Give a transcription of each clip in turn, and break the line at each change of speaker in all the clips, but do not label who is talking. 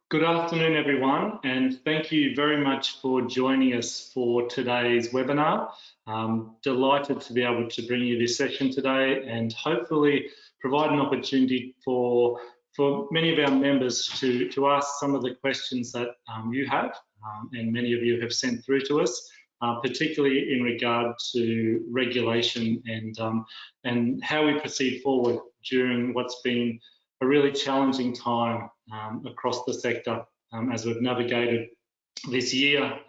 Good afternoon, everyone, and thank you very much for joining us for today's webinar. I'm delighted to be able to bring you this session today and hopefully provide an opportunity for many of our members to ask some of the questions that you have and many of you have sent through to us, particularly in regard to regulation and how we proceed forward during what's been a really challenging time across the sector as we've navigated this year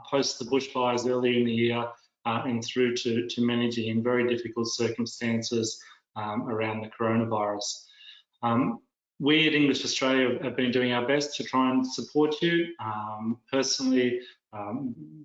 post the bushfires early in the year and through to managing in very difficult circumstances around the coronavirus. We at English Australia have been doing our best to try and support you. Personally,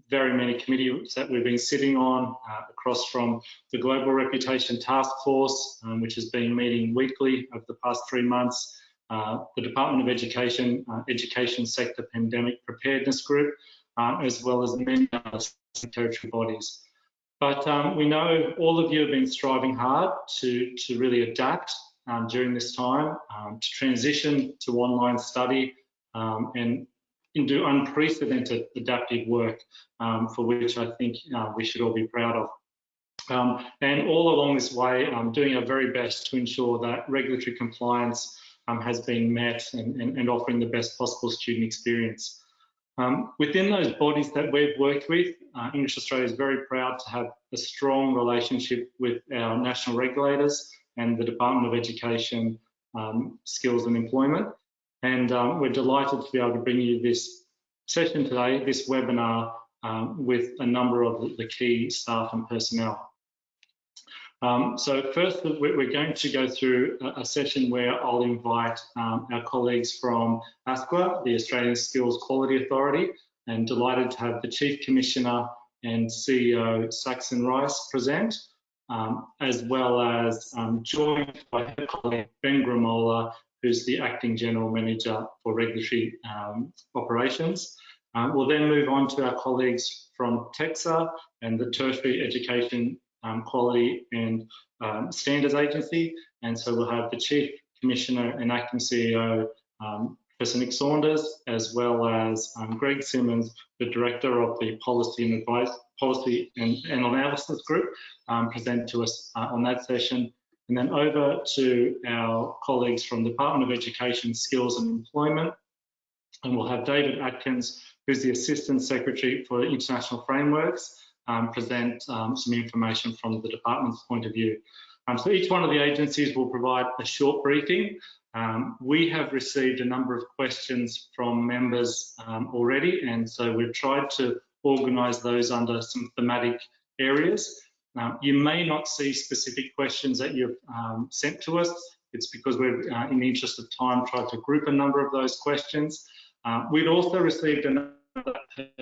very many committees that we've been sitting on across from the Global Reputation Task Force, which has been meeting weekly over the past 3 months, the Department of Education, Education Sector Pandemic Preparedness Group, as well as many other territory bodies. But we know all of you have been striving hard to really adapt during this time, to transition to online study and do unprecedented adaptive work for which I think we should all be proud of. And all along this way, doing our very best to ensure that regulatory compliance has been met and offering the best possible student experience. Within those bodies that we've worked with, English Australia is very proud to have a strong relationship with our national regulators and the Department of Education, Skills and Employment. And we're delighted to be able to bring you this session today, this webinar, with a number of the key staff and personnel. So first, we're going to go through a session where I'll invite our colleagues from ASQA, the Australian Skills Quality Authority, and delighted to have the Chief Commissioner and CEO Saxon Rice present, as well as joined by her colleague Ben Gramola, who's the Acting General Manager for Regulatory Operations. We'll then move on to our colleagues from TEQSA and the Tertiary Education Quality and Standards Agency. And so we'll have the Chief Commissioner and Acting CEO, Professor Nick Saunders, as well as Greg Simmons, the Director of the Policy and Analysis Group, present to us on that session. And then over to our colleagues from the Department of Education, Skills and Employment. And we'll have David Atkins, who's the Assistant Secretary for International Frameworks, present some information from the department's point of view. So each one of the agencies will provide a short briefing. We have received a number of questions from members already, and so we've tried to organise those under some thematic areas. You may not see specific questions that you've sent to us. It's because we've, in the interest of time, tried to group a number of those questions. We'd also received another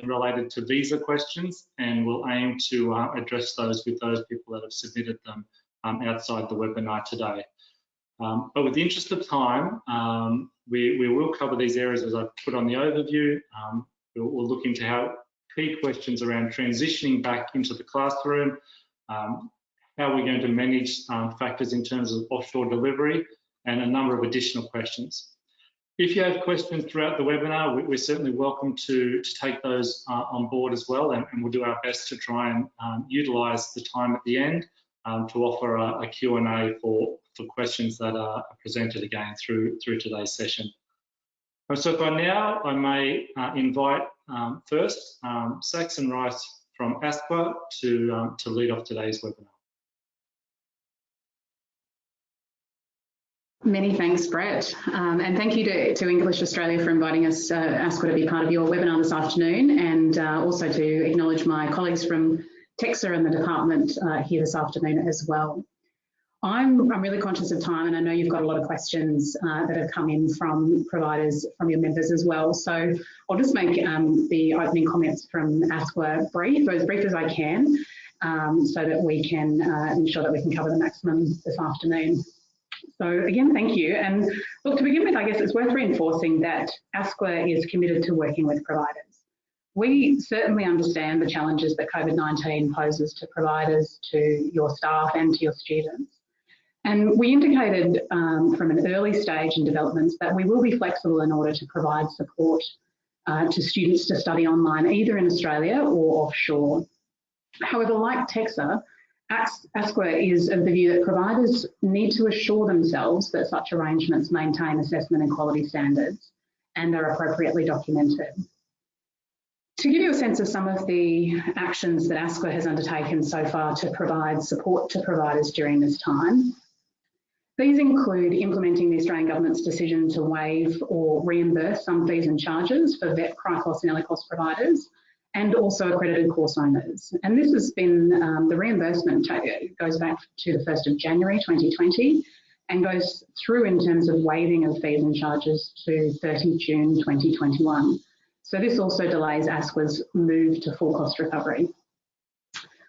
related to visa questions, and we'll aim to address those with those people that have submitted them outside the webinar today. But with the interest of time, we will cover these areas as I've put on the overview. We'll look into how key questions around transitioning back into the classroom, how we're going to manage factors in terms of offshore delivery, and a number of additional questions. If you have questions throughout the webinar, we're certainly welcome to take those on board as well, and we'll do our best to try and utilise the time at the end to offer a Q&A for questions that are presented again through today's session. So by now, I may invite first Saxon Rice from ASQA to lead off today's webinar.
Many thanks, Brett, and thank you to English Australia for inviting us, ASQA, to be part of your webinar this afternoon, and also to acknowledge my colleagues from TEQSA and the department here this afternoon as well. I'm really conscious of time, and I know you've got a lot of questions that have come in from providers, from your members as well. So I'll just make the opening comments from ASQA brief, as brief as I can, so that we can ensure that we can cover the maximum this afternoon. So again, thank you. And look, to begin with, I guess it's worth reinforcing that ASQA is committed to working with providers. We certainly understand the challenges that COVID-19 poses to providers, to your staff and to your students. And we indicated from an early stage in developments that we will be flexible in order to provide support to students to study online, either in Australia or offshore. However, like TEQSA, ASQA is of the view that providers need to assure themselves that such arrangements maintain assessment and quality standards and are appropriately documented. To give you a sense of some of the actions that ASQA has undertaken so far to provide support to providers during this time, these include implementing the Australian Government's decision to waive or reimburse some fees and charges for VET, ELICOS and ELICOS providers, and also accredited course owners. And this has been, the reimbursement goes back to the 1st of January 2020 and goes through in terms of waiving of fees and charges to 30 June 2021. So this also delays ASQA's move to full cost recovery.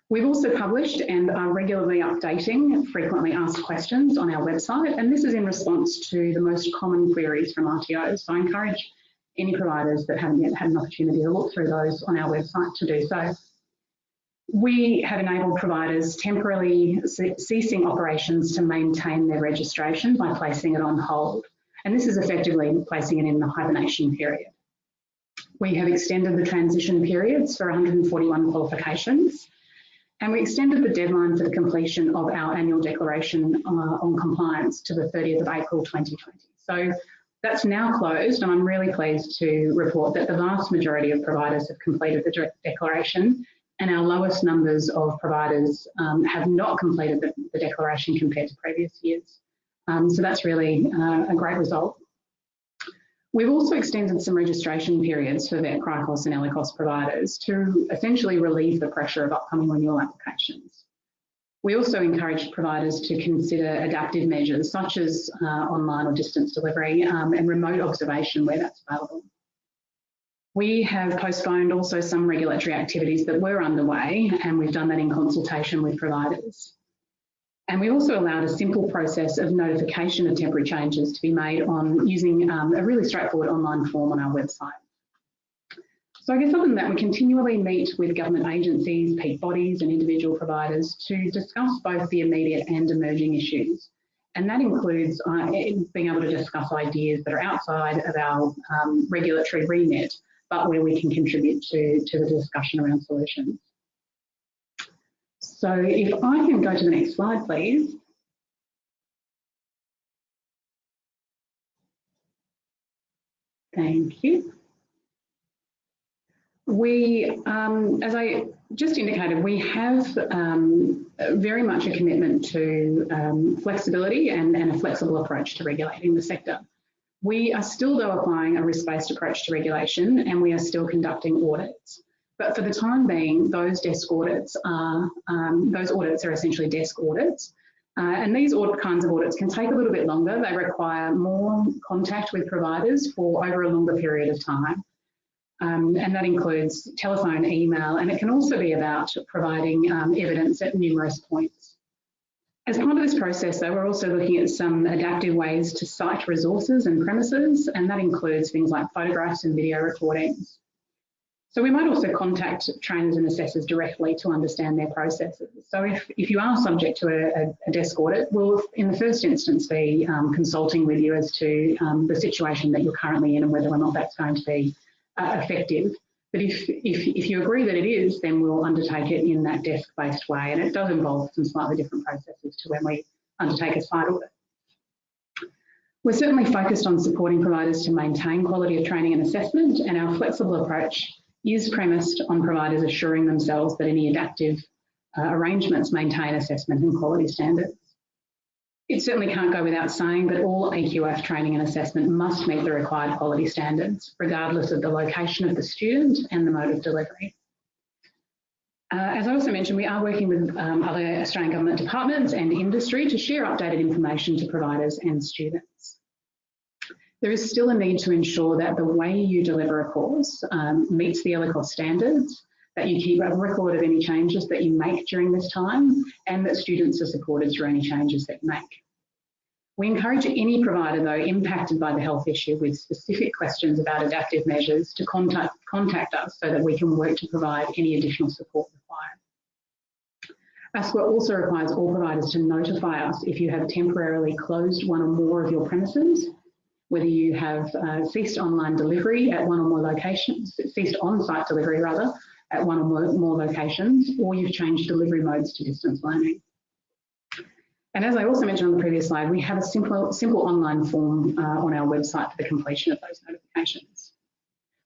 We've also published and are regularly updating frequently asked questions on our website, and this is in response to the most common queries from RTOs. So I encourage any providers that haven't yet had an opportunity to look through those on our website to do so. We have enabled providers temporarily ceasing operations to maintain their registration by placing it on hold. And this is effectively placing it in the hibernation period. We have extended the transition periods for 141 qualifications, and we extended the deadline for the completion of our annual declaration on compliance to the 30th of April 2020. So that's now closed, and I'm really pleased to report that the vast majority of providers have completed the declaration, and our lowest numbers of providers have not completed the declaration compared to previous years. So that's really a great result. We've also extended some registration periods for VET, ELICOS and ELICOS providers to essentially relieve the pressure of upcoming renewal applications. We also encourage providers to consider adaptive measures such as online or distance delivery and remote observation where that's available. We have postponed also some regulatory activities that were underway, and we've done that in consultation with providers. And we also allowed a simple process of notification of temporary changes to be made on using a really straightforward online form on our website. So I guess other than that, we continually meet with government agencies, peak bodies and individual providers to discuss both the immediate and emerging issues. And that includes being able to discuss ideas that are outside of our regulatory remit, but where we can contribute to the discussion around solutions. So if I can go to the next slide, please. Thank you. We, as I just indicated, we have very much a commitment to flexibility and a flexible approach to regulating the sector. We are still, though, applying a risk-based approach to regulation, and we are still conducting audits. But for the time being, those desk audits are essentially desk audits. And these kinds of audits can take a little bit longer. They require more contact with providers for over a longer period of time. And that includes telephone, email, and it can also be about providing evidence at numerous points. As part of this process, though, we're also looking at some adaptive ways to cite resources and premises, and that includes things like photographs and video recordings. So we might also contact trainers and assessors directly to understand their processes. So if you are subject to a desk audit, we'll in the first instance be consulting with you as to the situation that you're currently in and whether or not that's going to be effective. But if you agree that it is, then we'll undertake it in that desk-based way, and it does involve some slightly different processes to when we undertake a site audit. We're certainly focused on supporting providers to maintain quality of training and assessment, and our flexible approach is premised on providers assuring themselves that any adaptive arrangements maintain assessment and quality standards. It certainly can't go without saying that all AQF training and assessment must meet the required quality standards, regardless of the location of the student and the mode of delivery. As I also mentioned, we are working with other Australian government departments and industry to share updated information to providers and students. There is still a need to ensure that the way you deliver a course meets the ELICOS standards, that you keep a record of any changes that you make during this time, and that students are supported through any changes that you make. We encourage any provider, though, impacted by the health issue with specific questions about adaptive measures to contact us so that we can work to provide any additional support required. ASQA also requires all providers to notify us if you have temporarily closed one or more of your premises, whether you have ceased online delivery at one or more locations, ceased on-site delivery rather, at one or more locations, or you've changed delivery modes to distance learning. And as I also mentioned on the previous slide, we have a simple online form on our website for the completion of those notifications.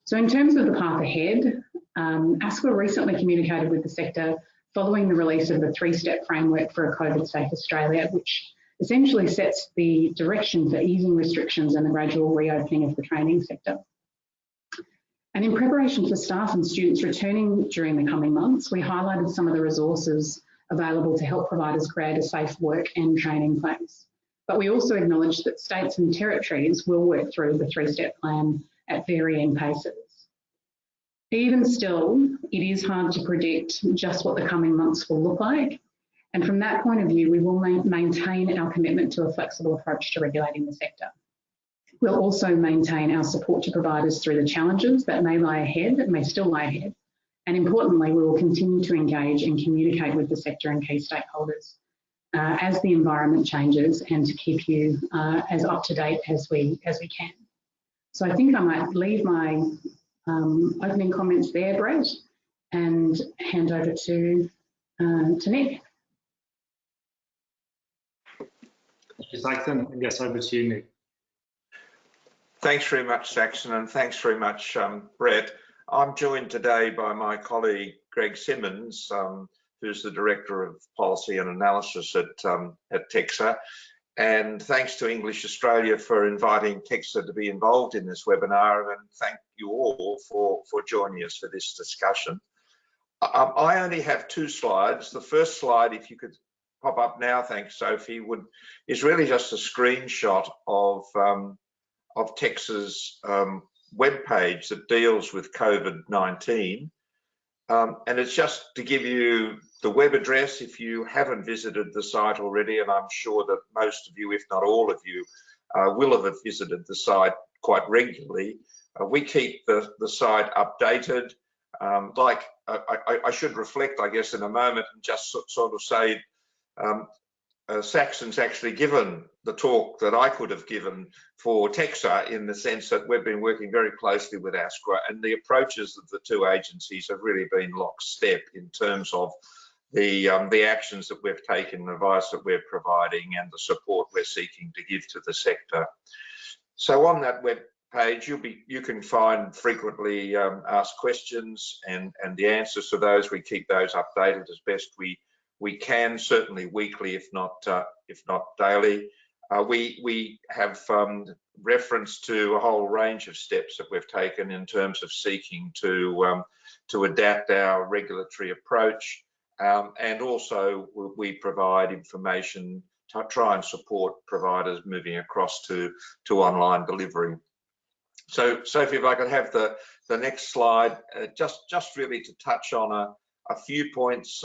So in terms of the path ahead, ASQA recently communicated with the sector following the release of the three-step framework for a COVID-safe Australia, which essentially sets the direction for easing restrictions and the gradual reopening of the training sector. And in preparation for staff and students returning during the coming months, we highlighted some of the resources available to help providers create a safe work and training place. But we also acknowledge that states and territories will work through the three-step plan at varying paces. Even still, it is hard to predict just what the coming months will look like. And from that point of view, we will maintain our commitment to a flexible approach to regulating the sector. We'll also maintain our support to providers through the challenges that may still lie ahead. And importantly, we will continue to engage and communicate with the sector and key stakeholders as the environment changes and to keep you as up to date as we can. So I think I might leave my opening comments there, Brett, and hand over to Nick.
Thank you, Saxon. I guess over to you, Nick.
Thanks very much, Saxon, and thanks very much, Brett. I'm joined today by my colleague, Greg Simmons, who's the Director of Policy and Analysis at TEQSA. And thanks to English Australia for inviting TEQSA to be involved in this webinar, and thank you all for joining us for this discussion. I only have 2 slides. The first slide, if you could pop up now, thanks, Sophie, is really just a screenshot of TEQSA's webpage that deals with COVID-19. And it's just to give you the web address if you haven't visited the site already, and I'm sure that most of you, if not all of you, will have visited the site quite regularly. We keep the site updated. I should reflect, I guess, in a moment and just sort of say Saxon's actually given the talk that I could have given for TEQSA, in the sense that we've been working very closely with ASQA, and the approaches of the 2 agencies have really been lockstep in terms of the actions that we've taken, the advice that we're providing, and the support we're seeking to give to the sector. So on that web page, you can find frequently asked questions and the answers to those. We keep those updated as best we can, certainly weekly, if not daily. We have reference to a whole range of steps that we've taken in terms of seeking to adapt our regulatory approach, and also we provide information to try and support providers moving across to online delivery. So, Sophie, if I could have the next slide, just really to touch on a few points,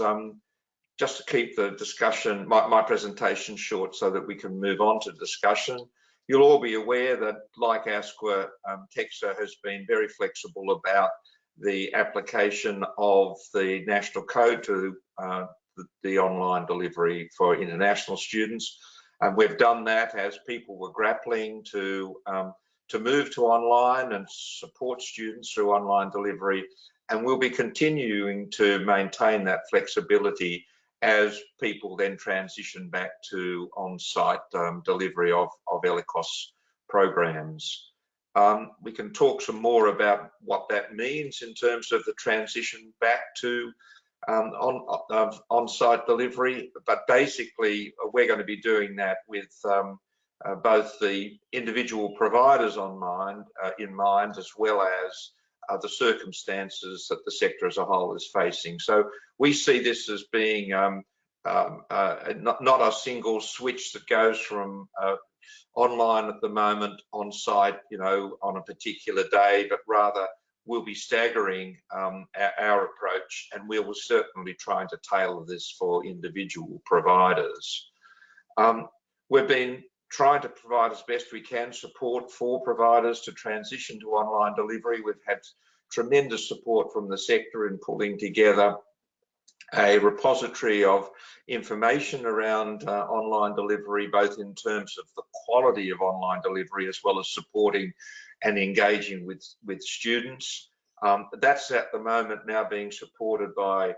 just to keep the discussion, my presentation short, so that we can move on to discussion. You'll all be aware that, like ASQA, TEQSA has been very flexible about the application of the national code to the online delivery for international students. And we've done that as people were grappling to move to online and support students through online delivery. And we'll be continuing to maintain that flexibility as people then transition back to on-site delivery of ELICOS programs. We can talk some more about what that means in terms of the transition back to on-site delivery, but basically we're going to be doing that with both the individual providers in mind, as well as the circumstances that the sector as a whole is facing. So we see this as being not a single switch that goes from online at the moment on site, on a particular day, but rather we'll be staggering our approach, and we will certainly try to tailor this for individual providers. We've been trying to provide as best we can support for providers to transition to online delivery. We've had tremendous support from the sector in pulling together a repository of information around online delivery, both in terms of the quality of online delivery as well as supporting and engaging with students. That's at the moment now being supported by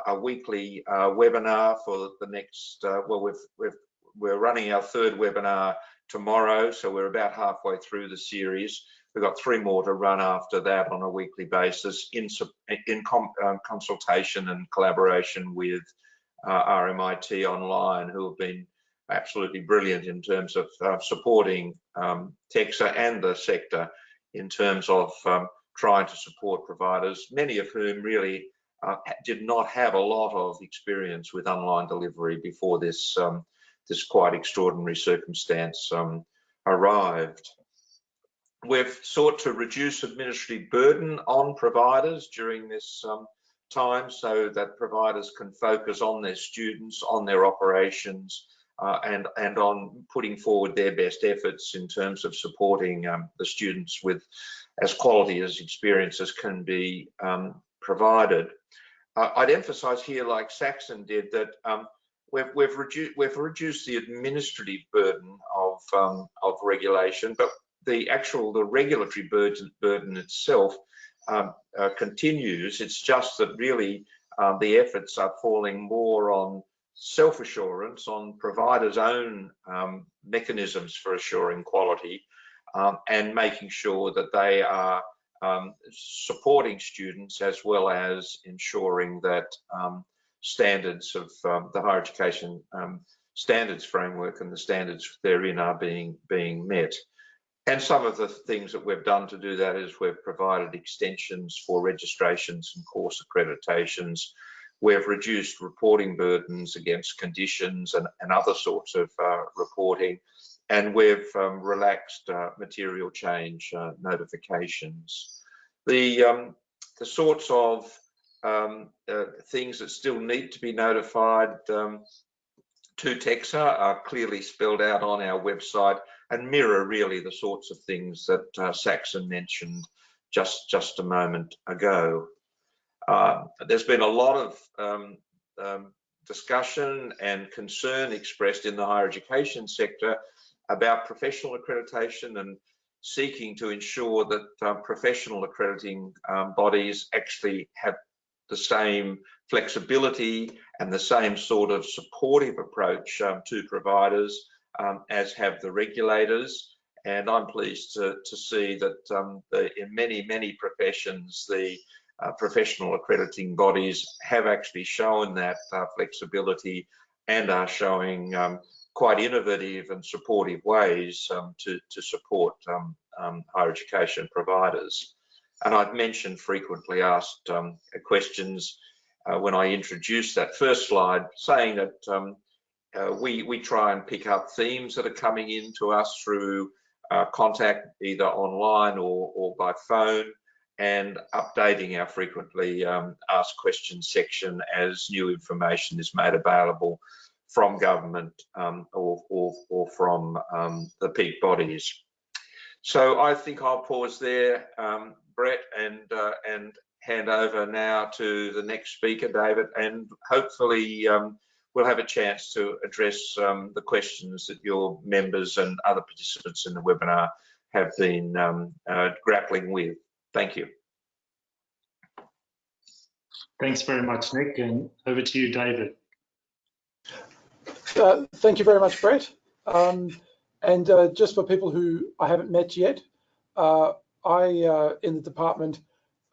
a weekly webinar for the next, well, we're running our third webinar tomorrow, so we're about halfway through the series. We've got 3 more to run after that on a weekly basis in consultation and collaboration with RMIT Online, who have been absolutely brilliant in terms of supporting TEQSA and the sector in terms of trying to support providers, many of whom really did not have a lot of experience with online delivery before this this quite extraordinary circumstance arrived. We've sought to reduce administrative burden on providers during this time so that providers can focus on their students, on their operations, and on putting forward their best efforts in terms of supporting the students with as quality as experiences can be provided. I'd emphasise here, like Saxon did, that we've reduced the administrative burden of regulation, but the regulatory burden itself continues. It's just that really the efforts are falling more on self-assurance, on providers' own mechanisms for assuring quality, and making sure that they are supporting students as well as ensuring that standards of the higher education standards framework and the standards therein are being met. And some of the things that we've done to do that is we've provided extensions for registrations and course accreditations. We've reduced reporting burdens against conditions and other sorts of reporting, and we've relaxed material change notifications. The sorts of things that still need to be notified to TEQSA are clearly spelled out on our website and mirror really the sorts of things that Saxon mentioned just a moment ago. There's been a lot of discussion and concern expressed in the higher education sector about professional accreditation and seeking to ensure that professional accrediting bodies actually have the same flexibility and the same sort of supportive approach to providers as have the regulators. And I'm pleased to see that in many professions, the professional accrediting bodies have actually shown that flexibility and are showing quite innovative and supportive ways to support higher education providers. And I've mentioned frequently asked questions when I introduced that first slide, saying that we try and pick up themes that are coming in to us through contact either online or by phone, and updating our frequently asked questions section as new information is made available from government or from the peak bodies. So I think I'll pause there, Brett, and hand over now to the next speaker, David, and hopefully we'll have a chance to address the questions that your members and other participants in the webinar have been grappling with. Thank you.
Thanks very much, Nick, and over to you, David.
Thank you very much, Brett. Just for people who I haven't met yet, I, in the department,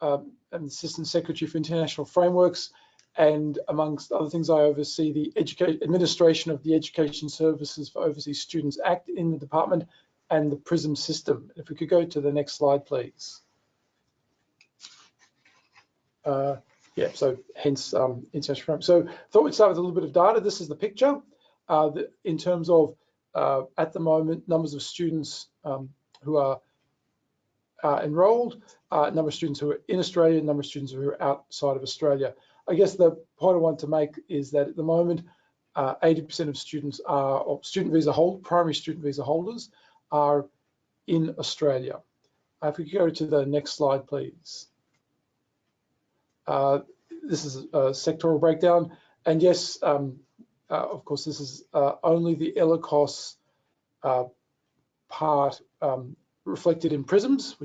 am Assistant Secretary for International Frameworks, and amongst other things, I oversee the administration of the Education Services for Overseas Students Act in the department and the PRISM system. If we could go to the next slide, please. Yeah, so hence international framework. So thought we'd start with a little bit of data. This is the picture in terms of, at the moment, numbers of students who are enrolled, number of students who are in Australia, number of students who are outside of Australia. I guess the point I want to make is that at the moment, 80% of students are, or primary student visa holders are in Australia. If we could go to the next slide, please. this is a sectoral breakdown. And yes, of course, this is only the ELICOS part reflected in PRISMs,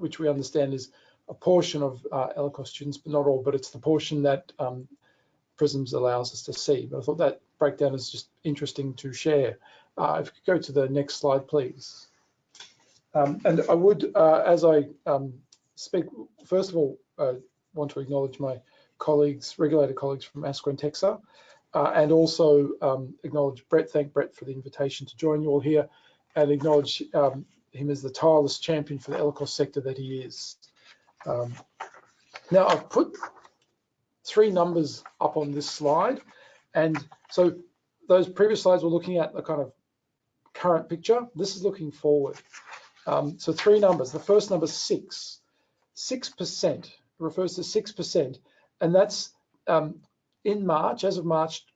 which we understand is a portion of ELICOS students, but not all, but it's the portion that PRISMs allows us to see. But I thought that breakdown is just interesting to share. If you could go to the next slide, please. And I would, as I speak, first of all, want to acknowledge my colleagues, regulator colleagues from ASQA and TEQSA, and also acknowledge Brett, thank Brett for the invitation to join you all here, and acknowledge him as the tireless champion for the ELICOS sector that he is. Now, I've put 3 numbers up on this slide, and so those previous slides were looking at the kind of current picture. This is looking forward. So 3 numbers. The first number is 6. 6% refers to 6%, and that's in March, as of March,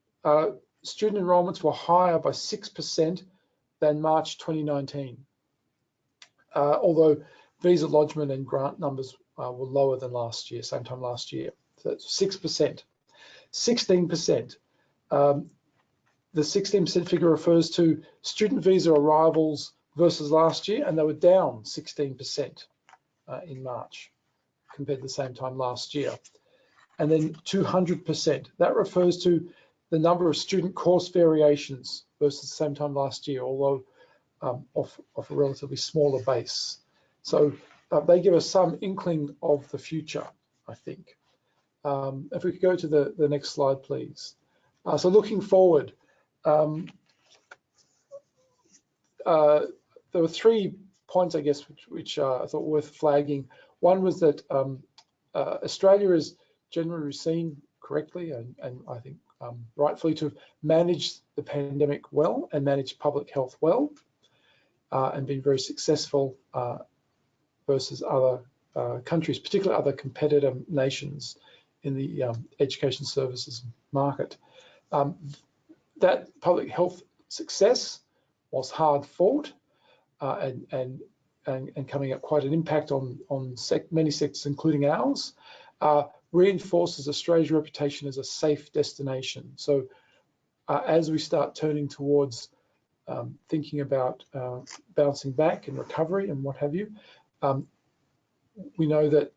student enrollments were higher by 6% than March 2019. Although visa lodgement and grant numbers were lower than last year, same time last year. So that's 6%. 16%. The 16% figure refers to student visa arrivals versus last year, and they were down 16% in March compared to the same time last year. And then 200%, that refers to the number of student course variations versus the same time last year, although off a relatively smaller base. So they give us some inkling of the future, I think. If we could go to the next slide, please. So looking forward, there were 3 points, I guess, which I thought were worth flagging. One was that Australia is generally seen correctly and I think rightfully to have managed the pandemic well and managed public health well and been very successful versus other countries, particularly other competitor nations in the education services market. That public health success was hard fought and coming up quite an impact on many sectors, including ours, reinforces Australia's reputation as a safe destination. So as we start turning towards thinking about bouncing back and recovery and what have you, we know that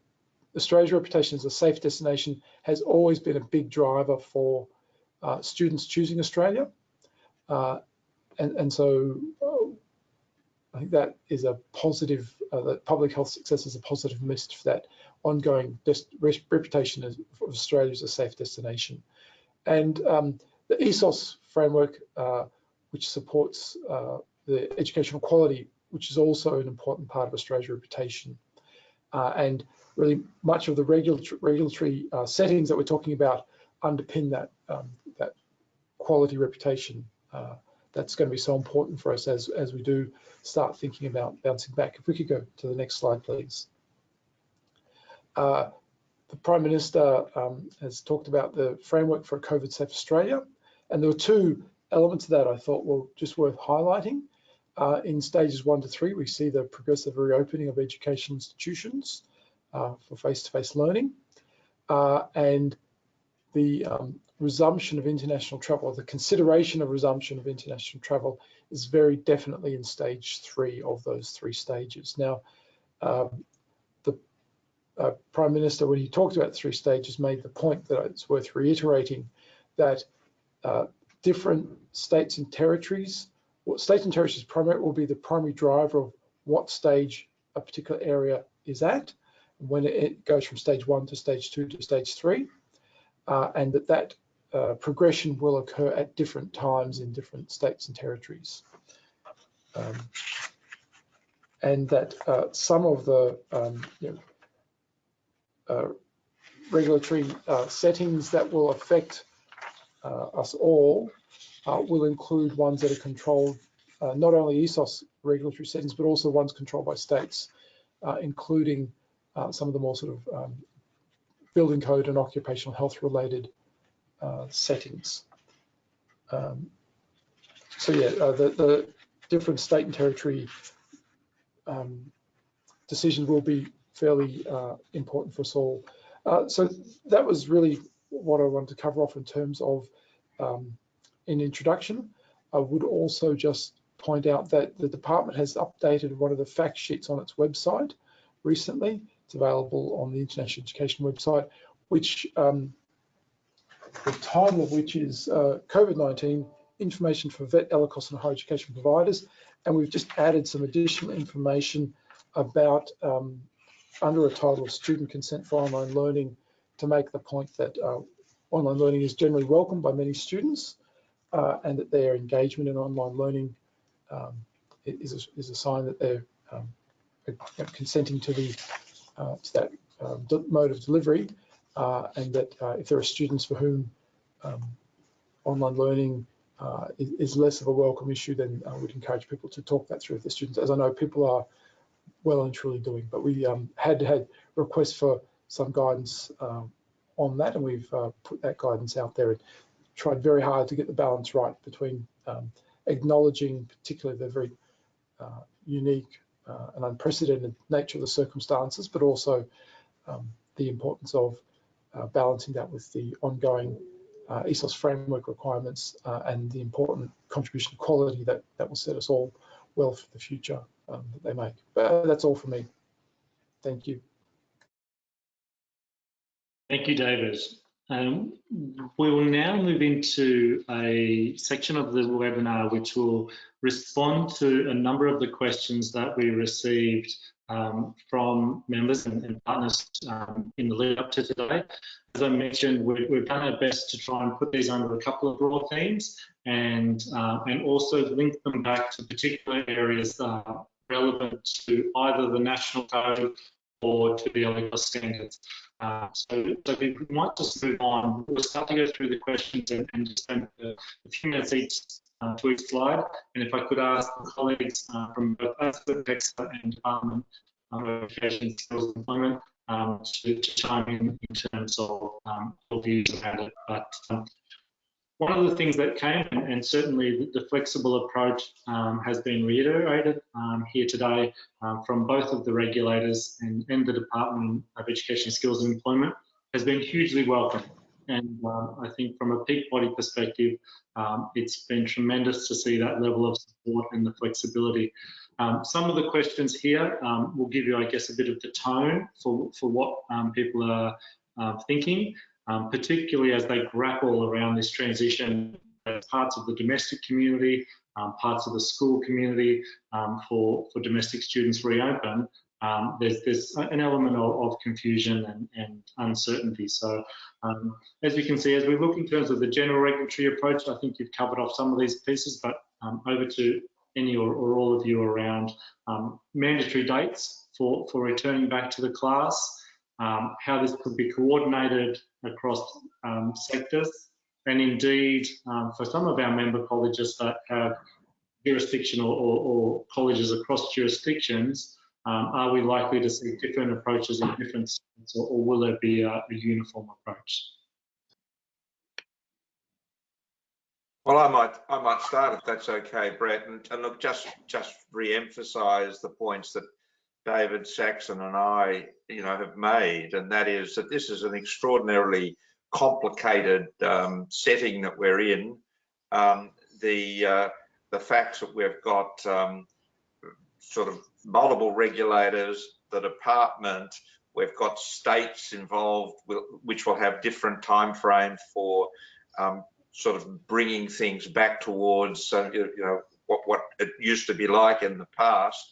Australia's reputation as a safe destination has always been a big driver for students choosing Australia. And so I think that is a positive, that public health success is a positive message for that ongoing reputation of Australia as a safe destination. And the ESOS framework, which supports the educational quality, which is also an important part of Australia's reputation. And really much of the regulatory settings that we're talking about underpin that, that quality reputation. That's going to be so important for us as we do start thinking about bouncing back. If we could go to the next slide, please. The Prime Minister has talked about the framework for a COVID safe Australia, and there were 2 elements of that I thought were just worth highlighting. In stages 1 to 3, we see the progressive reopening of education institutions for face-to-face learning, and the resumption of international travel, the consideration of resumption of international travel is very definitely in stage 3 of those 3 stages. Now, the Prime Minister, when he talked about 3 stages, made the point that it's worth reiterating that different states and territories, states and territories primarily will be the primary driver of what stage a particular area is at, when it goes from stage 1 to stage 2 to stage 3, and that progression will occur at different times in different states and territories. And that some of the regulatory settings that will affect us all will include ones that are controlled, not only ESOS regulatory settings, but also ones controlled by states, including some of the more sort of building code and occupational health related settings. So yeah, the different state and territory decisions will be fairly important for us all. So that was really what I wanted to cover off in terms of an introduction. I would also just point out that the department has updated one of the fact sheets on its website recently. It's available on the International Education website, which the title of which is COVID-19 Information for Vet, ELICOS and Higher Education Providers. And we've just added some additional information about under a title of student consent for online learning, to make the point that online learning is generally welcomed by many students, and that their engagement in online learning is a sign that they're consenting to that mode of delivery, and that if there are students for whom online learning is less of a welcome issue, then we'd encourage people to talk that through with the students, as I know people are well and truly doing. But we had requests for some guidance on that, and we've put that guidance out there and tried very hard to get the balance right between acknowledging particularly the very unique and unprecedented nature of the circumstances, but also the importance of balancing that with the ongoing ESOS framework requirements and the important contribution to quality that will set us all well for the future that they make. But that's all for me. Thank you.
Thank you, David. We will now move into a section of the webinar which will respond to a number of the questions that we received from members and partners in the lead up to today. As I mentioned, we've done our best to try and put these under a couple of broad themes and also link them back to particular areas relevant to either the national code or to the ELICOS standards. So we might just move on. We'll start to go through the questions and just spend a few minutes each to each slide. And if I could ask the colleagues from both ASQA, TEQSA and Department of Education, Skills and Employment to chime in terms of your views around it. But one of the things that came, and certainly the flexible approach has been reiterated here today from both of the regulators and the Department of Education, Skills and Employment, has been hugely welcome. And I think from a peak body perspective, it's been tremendous to see that level of support and the flexibility. Some of the questions here will give you, I guess, a bit of the tone for what people are thinking. Particularly as they grapple around this transition, parts of the domestic community, parts of the school community, for domestic students reopen, there's an element of confusion and uncertainty. So as you can see, as we look in terms of the general regulatory approach, I think you've covered off some of these pieces, but over to any or all of you around mandatory dates for returning back to the class, how this could be coordinated across sectors, and indeed for some of our member colleges that have jurisdiction or colleges across jurisdictions, are we likely to see different approaches in different states, or will there be a uniform approach?
Well, I might start if that's okay, Brett, and look, just re-emphasise the points that David, Saxon and I, have made, and that is that this is an extraordinarily complicated setting that we're in. The facts that we've got sort of multiple regulators, the department, we've got states involved, which will have different timeframes for sort of bringing things back towards what it used to be like in the past.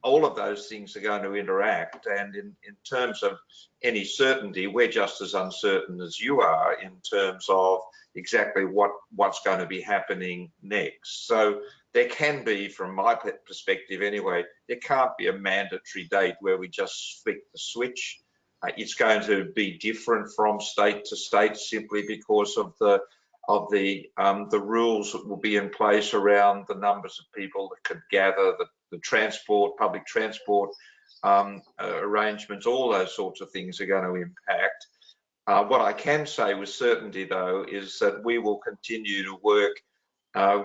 All of those things are going to interact, and in terms of any certainty, we're just as uncertain as you are in terms of exactly what's going to be happening next. So there can be, from my perspective anyway, there can't be a mandatory date where we just flick the switch. It's going to be different from state to state simply because of the rules that will be in place around the numbers of people that could gather, the transport, public transport arrangements, all those sorts of things are going to impact. What I can say with certainty, though, is that we will continue to work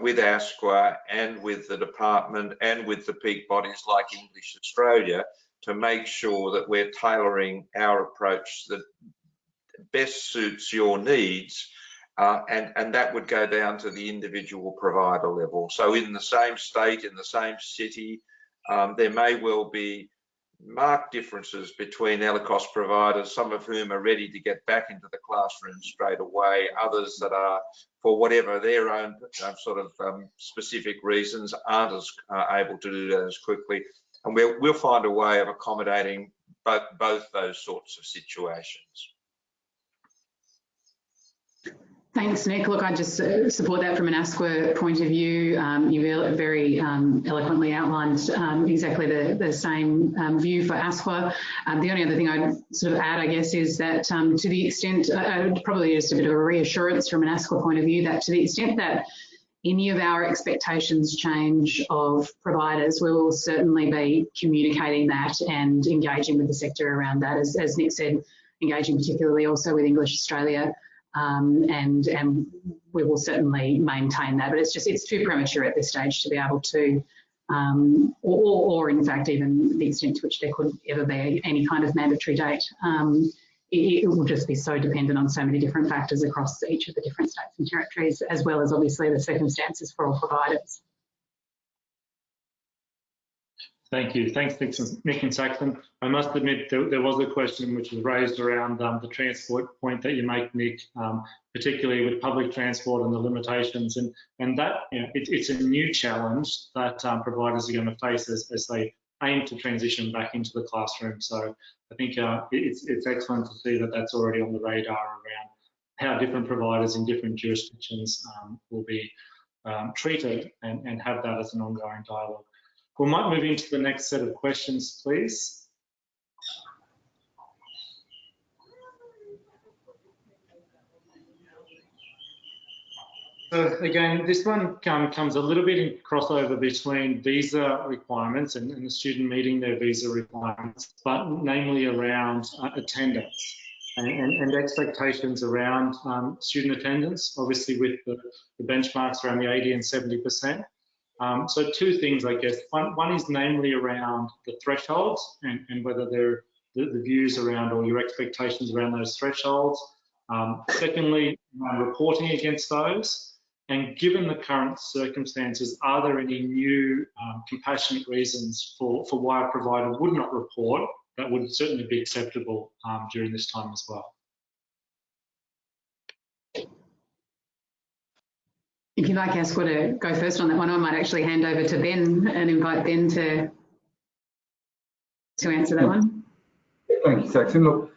with ASQA and with the department and with the peak bodies like English Australia to make sure that we're tailoring our approach best suits your needs, and that would go down to the individual provider level. So in the same state, in the same city, there may well be marked differences between ELICOS providers, some of whom are ready to get back into the classroom straight away, others that are, for whatever their own specific reasons, aren't as able to do that as quickly. And we'll find a way of accommodating both those sorts of situations.
Thanks, Nick. Look, I just support that from an ASQA point of view. You very eloquently outlined exactly the same view for ASQA. The only other thing I'd sort of add, I guess, is that to the extent, probably just a bit of a reassurance from an ASQA point of view, that to the extent that any of our expectations change of providers, we will certainly be communicating that and engaging with the sector around that. As Nick said, engaging particularly also with English Australia. And we will certainly maintain that, but it's too premature at this stage to be able to, or in fact even the extent to which there could ever be any kind of mandatory date. It will just be so dependent on so many different factors across each of the different states and territories, as well as obviously the circumstances for all providers.
Thank you. Thanks, Nick and Saxon. I must admit there was a question which was raised around the transport point that you make, Nick, particularly with public transport and the limitations, and that, you know, it's a new challenge that providers are going to face as they aim to transition back into the classroom. So I think it's excellent to see that that's already on the radar around how different providers in different jurisdictions will be treated and have that as an ongoing dialogue. We might move into the next set of questions, please. So again, this one comes a little bit in crossover between visa requirements and the student meeting their visa requirements, but namely around attendance and expectations around student attendance, obviously with the benchmarks around the 80 and 70%. So two things, I guess. One is namely around the thresholds and whether they're the views around or your expectations around those thresholds. Secondly, reporting against those. And given the current circumstances, are there any new compassionate reasons for why a provider would not report that would certainly be acceptable during this time as well?
If you'd like ASQA to go first on that one, I might actually hand over to Ben and invite Ben to answer that one.
Thank you, Saxon. Look,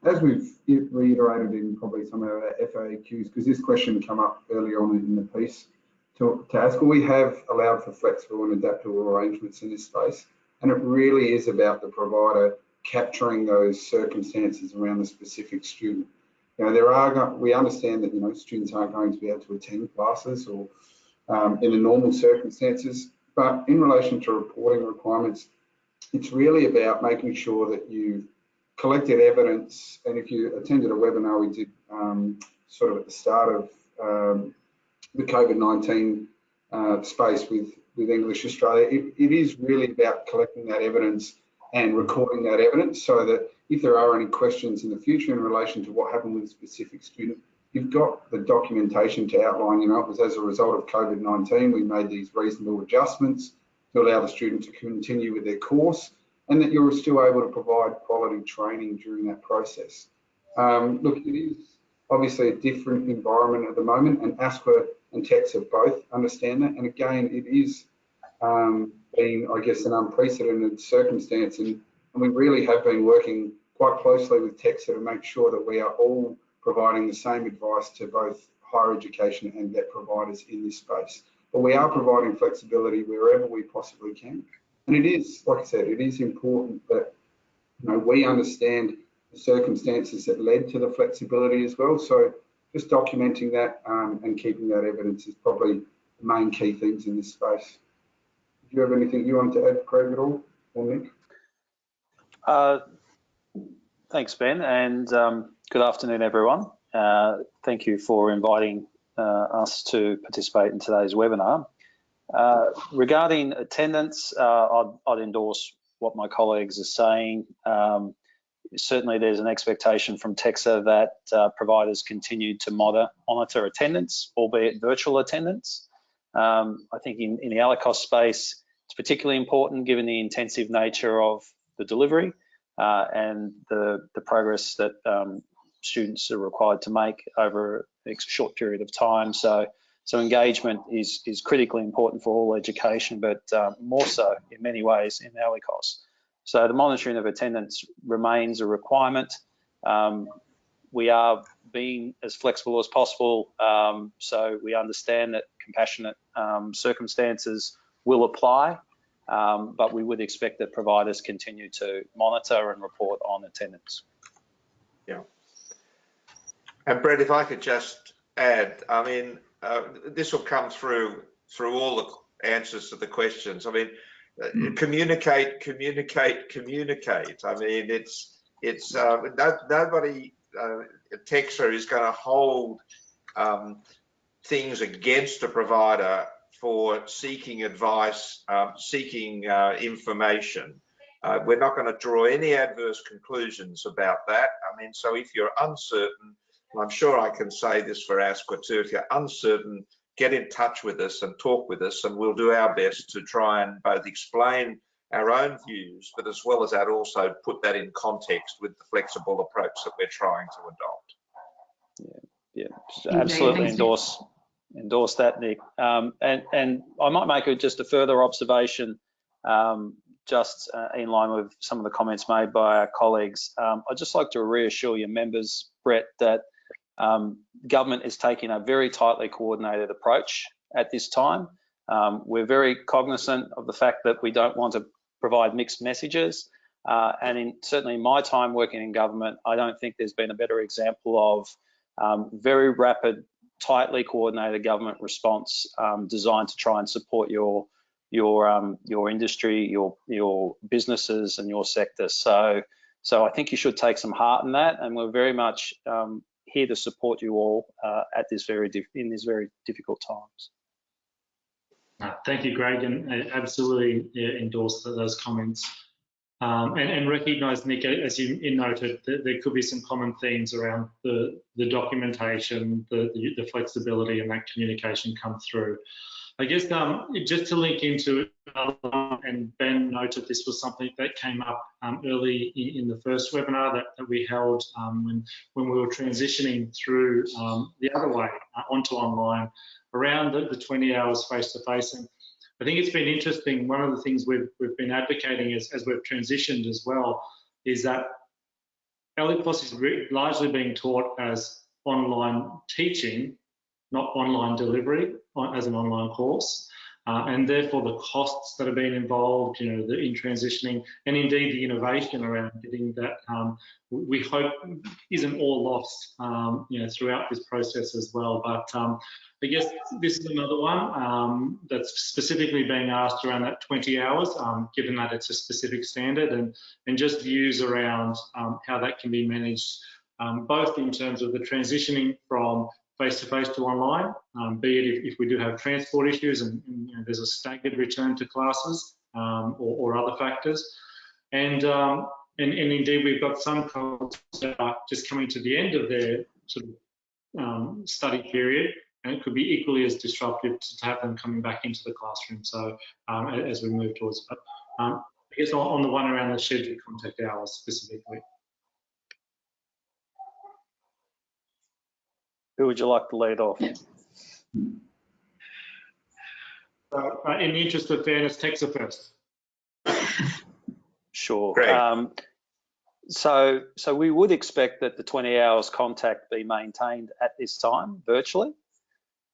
as we've reiterated in probably some of our FAQs, because this question came up early on in the piece to ASQA, we have allowed for flexible and adaptable arrangements in this space, and it really is about the provider capturing those circumstances around the specific student. You know, we understand that, you know, students aren't going to be able to attend classes or in the normal circumstances, but in relation to reporting requirements, it's really about making sure that you've collected evidence. And if you attended a webinar we did sort of at the start of the COVID-19 space with English Australia, it is really about collecting that evidence and recording that evidence so that if there are any questions in the future in relation to what happened with a specific student, you've got the documentation to outline, you know, it was as a result of COVID-19, we made these reasonable adjustments to allow the student to continue with their course, and that you're still able to provide quality training during that process. Look, it is obviously a different environment at the moment, and ASQA and TEQSA both understand that. And again, it is been, I guess, an unprecedented circumstance, and we really have been working quite closely with TEQSA to make sure that we are all providing the same advice to both higher education and vet providers in this space. But we are providing flexibility wherever we possibly can. And it is, like I said, it is important that, you know, we understand the circumstances that led to the flexibility as well. So just documenting that and keeping that evidence is probably the main key things in this space. Do you have anything you wanted to add, Craig, at all, or Nick?
Thanks, Ben, and good afternoon, everyone. Thank you for inviting us to participate in today's webinar. Regarding attendance, I'd endorse what my colleagues are saying. certainly there's an expectation from TEQSA that providers continue to monitor attendance, albeit virtual attendance. I think in the ELICOS space, it's particularly important given the intensive nature of the delivery and the progress that students are required to make over a short period of time. So engagement is critically important for all education, but more so in many ways in ELICOS. So the monitoring of attendance remains a requirement. We are being as flexible as possible, so we understand that compassionate circumstances will apply, but we would expect that providers continue to monitor and report on attendance.
Yeah. And Brett, if I could just add, I mean, this will come through all the answers to the questions. I mean, communicate. I mean, it's nobody at TEQSA is going to hold things against a provider for seeking advice, seeking information. We're not going to draw any adverse conclusions about that. I mean, so if you're uncertain, and I'm sure I can say this for ASQA too, if you're uncertain, get in touch with us and talk with us, and we'll do our best to try and both explain our own views, but as well as that, also put that in context with the flexible approach that we're trying to adopt.
Yeah, absolutely endorse that, Nick. And I might make just a further observation, just in line with some of the comments made by our colleagues. I'd just like to reassure your members, Brett, that government is taking a very tightly coordinated approach at this time. We're very cognizant of the fact that we don't want to provide mixed messages. And certainly in my time working in government, I don't think there's been a better example of very rapid, tightly coordinated government response designed to try and support your industry, your businesses and your sector. So I think you should take some heart in that, and we're very much here to support you all in these very difficult times.
Thank you, Greg, and I absolutely endorse those comments. And recognise, Nick, as you noted, that there could be some common themes around the documentation, the flexibility, and that communication come through. I guess just to link into it, and Ben noted this was something that came up early in the first webinar that we held when we were transitioning through the other way onto online around the 20 hours face-to-face. And I think it's been interesting. One of the things we've been advocating as we've transitioned as well is that ELICOS is largely being taught as online teaching, not online delivery as an online course. And therefore the costs that have been involved, in transitioning, and indeed the innovation around getting that, we hope isn't all lost, throughout this process as well. But I guess this is another one that's specifically being asked around that 20 hours, given that it's a specific standard, and just views around how that can be managed, both in terms of the transitioning from face-to-face to online, be it if we do have transport issues and there's a staggered return to classes or other factors. And indeed, we've got some colleagues that are just coming to the end of their sort of study period, and it could be equally as disruptive to have them coming back into the classroom. So as we move towards, I guess on the one around the scheduled contact hours specifically.
Who would you like to lead off?
Yeah.
In the interest of fairness, TEQSA first.
Sure. So we would expect that the 20 hours contact be maintained at this time virtually.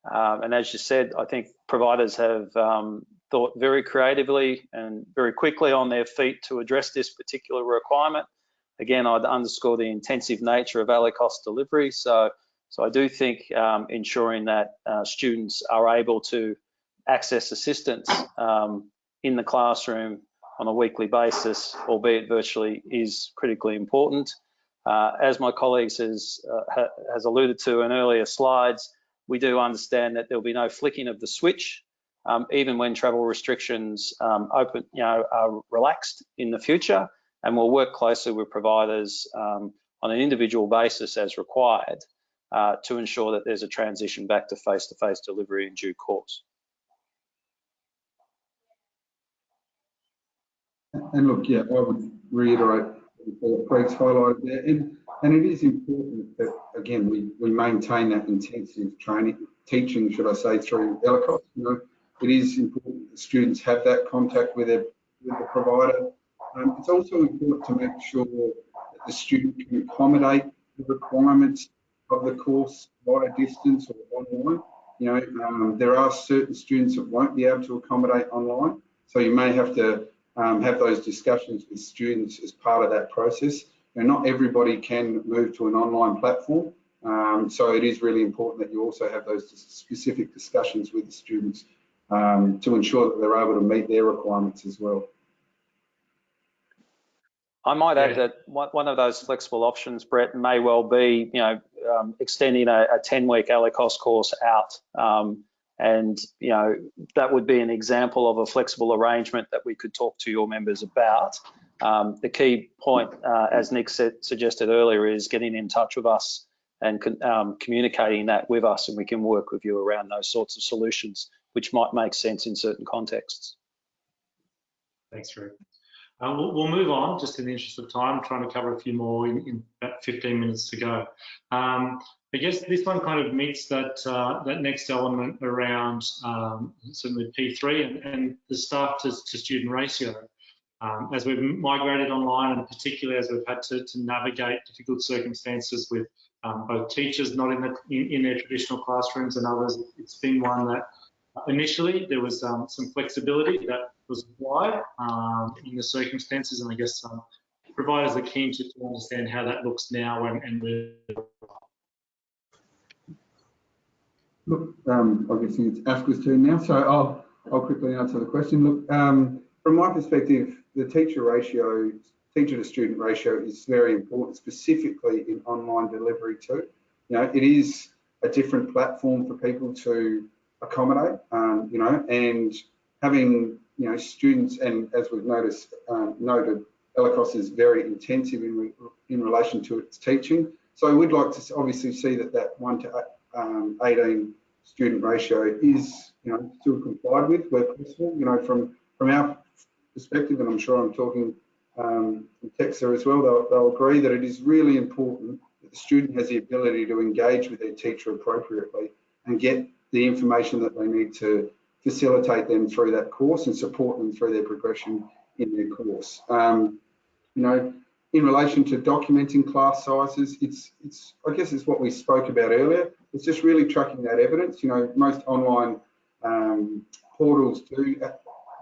And as you said, I think providers have thought very creatively and very quickly on their feet to address this particular requirement. Again, I'd underscore the intensive nature of ELICOS delivery. So I do think ensuring that students are able to access assistance in the classroom on a weekly basis, albeit virtually, is critically important. As my colleagues has alluded to in earlier slides, we do understand that there'll be no flicking of the switch, even when travel restrictions are relaxed in the future. and we'll work closely with providers on an individual basis as required to ensure that there's a transition back to face-to-face delivery in due course.
And look, yeah, I would reiterate what Craig's highlighted there, and it is important that, again, we maintain that intensive teaching, should I say, through ELICOS. You know, it is important that students have that contact with the provider. It's also important to make sure that the student can accommodate the requirements of the course via distance or online. You know, there are certain students that won't be able to accommodate online, so you may have to have those discussions with students as part of that process. And not everybody can move to an online platform, so it is really important that you also have those specific discussions with the students to ensure that they're able to meet their requirements as well.
I might add that one of those flexible options, Brett, may well be, you know, extending a 10-week ELICOS course out. And, you know, that would be an example of a flexible arrangement that we could talk to your members about. The key point, as Nick suggested earlier, is getting in touch with us and communicating that with us, and we can work with you around those sorts of solutions, which might make sense in certain contexts.
Thanks, Rick. We'll move on, just in the interest of time, trying to cover a few more in about 15 minutes to go. I guess this one kind of meets that that next element around certainly P3 and the staff to student ratio. As we've migrated online, and particularly as we've had to navigate difficult circumstances with both teachers not in their traditional classrooms and others, it's been one that initially there was some flexibility that was applied in the circumstances, and I guess providers are keen to understand how that looks now and
Look, obviously it's ASQA's turn now, so I'll quickly answer the question. Look, from my perspective, the teacher to student ratio is very important, specifically in online delivery too. You know, it is a different platform for people to accommodate, you know, and having, you know, students, and as we've noted, ELICOS is very intensive in relation to its teaching. So I would like to obviously see that 1 to 18 student ratio is, you know, still complied with where possible. You know, from our perspective, and I'm sure I'm talking from TEQSA as well, they'll agree that it is really important that the student has the ability to engage with their teacher appropriately and get the information that they need to facilitate them through that course and support them through their progression in their course. You know, in relation to documenting class sizes, I guess it's what we spoke about earlier. It's just really tracking that evidence. You know, most online portals do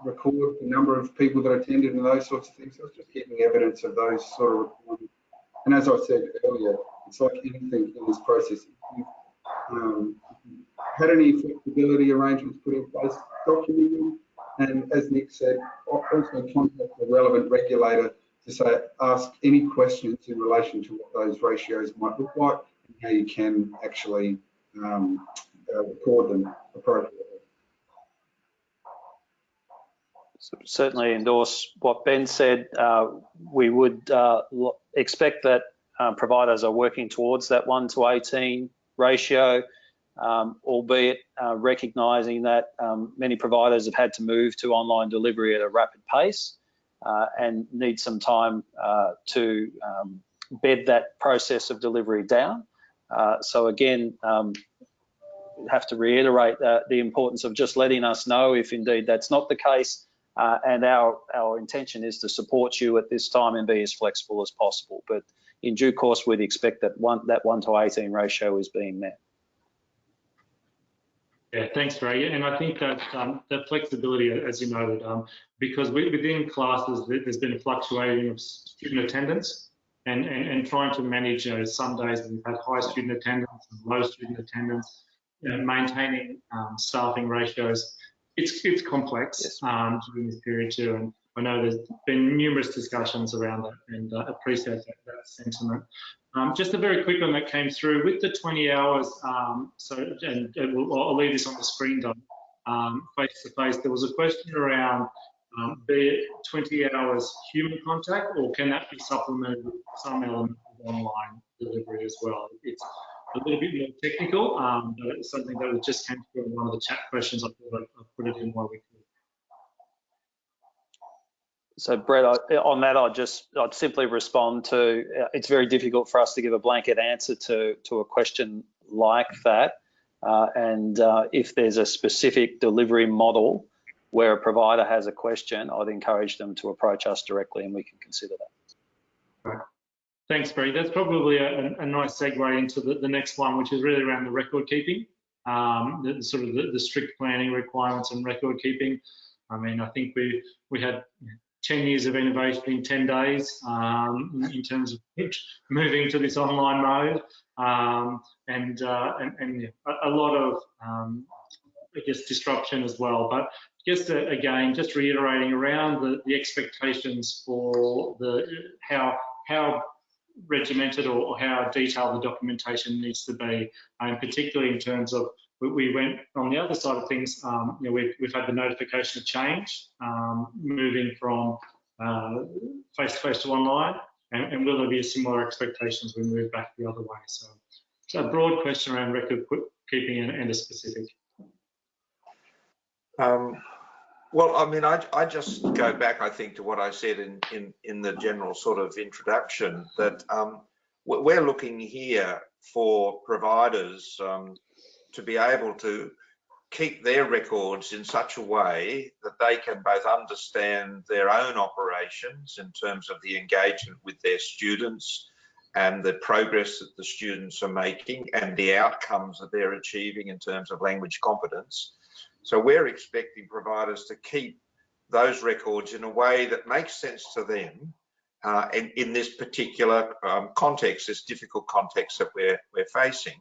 record the number of people that attended and those sorts of things. So it's just getting evidence of those sort of requirements. And as I said earlier, it's like anything in this process. If you've had any flexibility arrangements put in place, document them. And as Nick said, also contact the relevant regulator to ask any questions in relation to what those ratios might look like and how you can actually record them appropriately.
Certainly endorse what Ben said. We would expect that providers are working towards that 1 to 18 ratio, albeit recognising that many providers have had to move to online delivery at a rapid pace and need some time to bed that process of delivery down. So again, have to reiterate the importance of just letting us know if indeed that's not the case. And our intention is to support you at this time and be as flexible as possible. But in due course, we'd expect that 1 to 18 ratio is being met.
Yeah, thanks, Ray. And I think that that flexibility, as you noted, because within classes, there's been a fluctuating of student attendance and trying to manage, you know, some days we've had high student attendance and low student attendance, you know, maintaining staffing ratios. It's complex. Yes. During this period too, and I know there's been numerous discussions around that, and appreciate that sentiment. Just a very quick one that came through with the 20 hours. I'll leave this on the screen, face to face. There was a question around be it 20 hours human contact, or can that be supplemented with some element of online delivery as well? It's a little bit more technical, but it's something that just came through in one of the chat questions. I thought I'd put it in while we could.
So Brett, on that, I'd simply respond to, it's very difficult for us to give a blanket answer to a question like that. If there's a specific delivery model where a provider has a question, I'd encourage them to approach us directly and we can consider that.
Right. Thanks, Bree. That's probably a nice segue into the next one, which is really around the record keeping, the strict planning requirements and record keeping. I mean, I think we had 10 years of innovation in 10 days in terms of moving to this online mode, and a lot of, I guess, disruption as well. But just again, just reiterating around the expectations for how regimented or how detailed the documentation needs to be, and particularly in terms of, we went on the other side of things. We've had the notification of change, moving from face-to-face to online, and will there be a similar expectation as we move back the other way? So a broad question around record keeping and a specific.
Well, I mean, I just go back, I think, to what I said in the general sort of introduction, that we're looking here for providers to be able to keep their records in such a way that they can both understand their own operations in terms of the engagement with their students and the progress that the students are making and the outcomes that they're achieving in terms of language competence. So we're expecting providers to keep those records in a way that makes sense to them, and in this particular context, this difficult context that we're facing.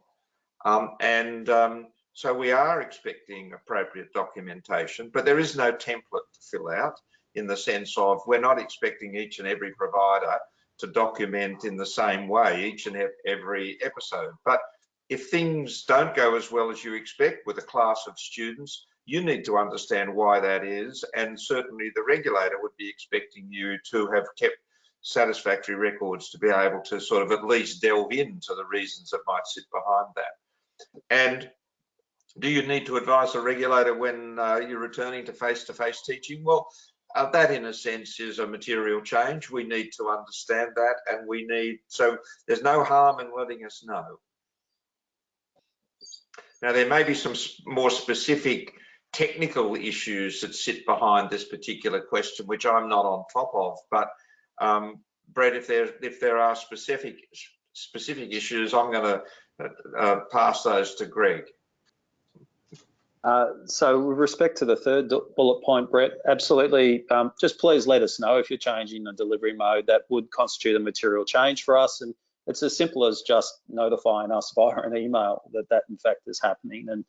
So we are expecting appropriate documentation, but there is no template to fill out, in the sense of, we're not expecting each and every provider to document in the same way each and every episode. But if things don't go as well as you expect with a class of students, you need to understand why that is, and certainly the regulator would be expecting you to have kept satisfactory records to be able to sort of at least delve into the reasons that might sit behind that. And do you need to advise the regulator when you're returning to face-to-face teaching? Well, that in a sense is a material change. We need to understand that, and so there's no harm in letting us know. Now, there may be some more specific technical issues that sit behind this particular question, which I'm not on top of, but Brett, if there are specific issues, I'm going to pass those to Greg.
So with respect to the third bullet point, Brett, absolutely. Just please let us know if you're changing the delivery mode. That would constitute a material change for us, and it's as simple as just notifying us via an email that in fact is happening, and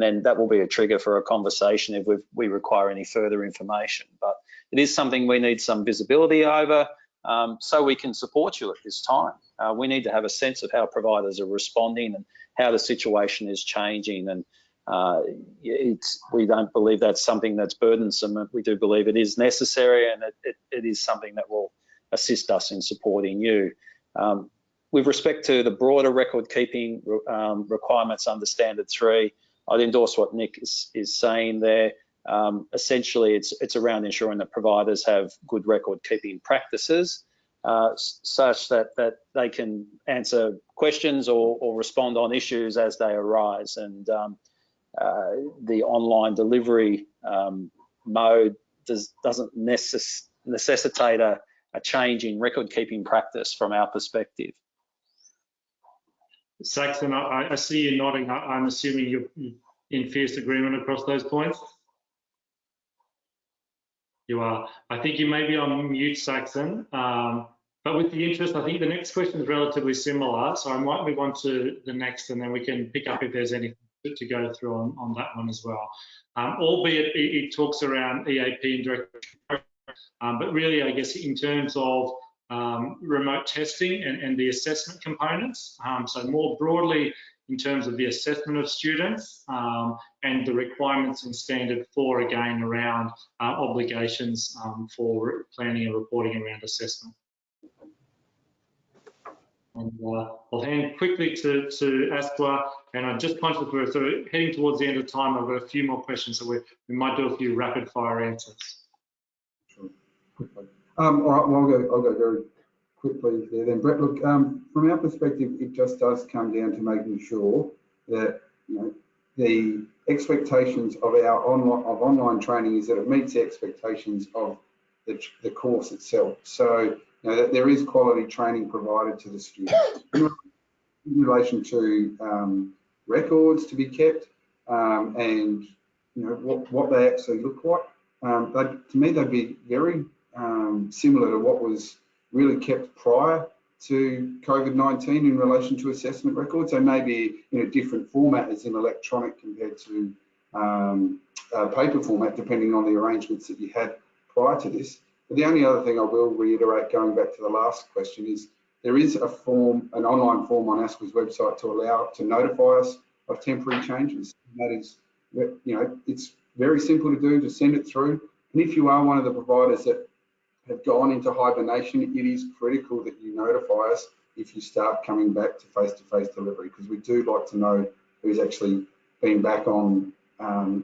then that will be a trigger for a conversation if we require any further information. But it is something we need some visibility over, so we can support you at this time. We need to have a sense of how providers are responding and how the situation is changing, and we don't believe that's something that's burdensome. We do believe it is necessary, and it is something that will assist us in supporting you. With respect to the broader record keeping requirements under Standard 3, I'd endorse what Nick is saying there. Essentially, it's around ensuring that providers have good record keeping practices, such that they can answer questions or respond on issues as they arise. And the online delivery mode doesn't necessitate a change in record keeping practice from our perspective.
Saxon, I see you nodding. I'm assuming you're in fierce agreement across those points. You are. I think you may be on mute, Saxon. But with the interest, I think the next question is relatively similar. So I might move on to the next, and then we can pick up if there's anything to go through on that one as well. Albeit it talks around EAP and direct, but really, I guess, in terms of remote testing and the assessment components. So more broadly, in terms of the assessment of students and the requirements and standard for, again, around obligations for planning and reporting around assessment. And I'll hand quickly to ASQA, and I'm just conscious we're sort of heading towards the end of time. I've got a few more questions, so we might do a few rapid fire answers.
Sure. Quickly. All right, well, I'll go very quickly there then. Brett, look, from our perspective, it just does come down to making sure that, you know, the expectations of our online training is that it meets the expectations of the course itself. So, you know, that there is quality training provided to the students in relation to records to be kept and, you know, what they actually look like. But to me, they'd be very similar to what was really kept prior to COVID-19 in relation to assessment records. They may be in a different format as in electronic compared to paper format, depending on the arrangements that you had prior to this. But the only other thing I will reiterate, going back to the last question, is there is a form, an online form on ASQA's website to allow to notify us of temporary changes. And that is, you know, it's very simple to do, to send it through. And if you are one of the providers that have gone into hibernation, it is critical that you notify us if you start coming back to face-to-face delivery, because we do like to know who's actually been back on,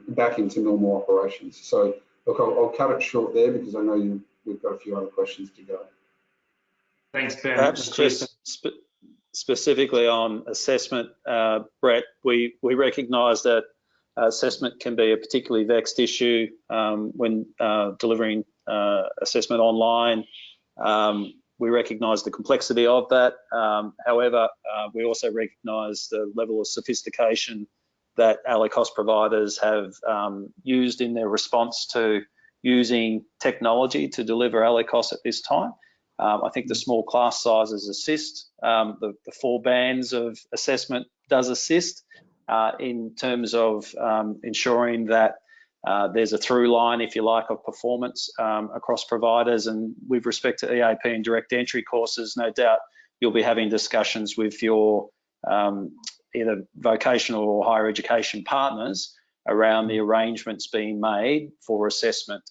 back into normal operations. So look, I'll cut it short there because I know we've got a few other questions to go.
Thanks, Ben.
Perhaps just specifically on assessment, Brett, we recognise that assessment can be a particularly vexed issue when delivering assessment online. We recognise the complexity of that. However, we also recognise the level of sophistication that ELICOS providers have used in their response to using technology to deliver ELICOS at this time. I think the small class sizes assist. The 4 bands of assessment does assist in terms of ensuring that there's a through line, if you like, of performance across providers. And with respect to EAP and direct entry courses, no doubt you'll be having discussions with your either vocational or higher education partners around the arrangements being made for assessment,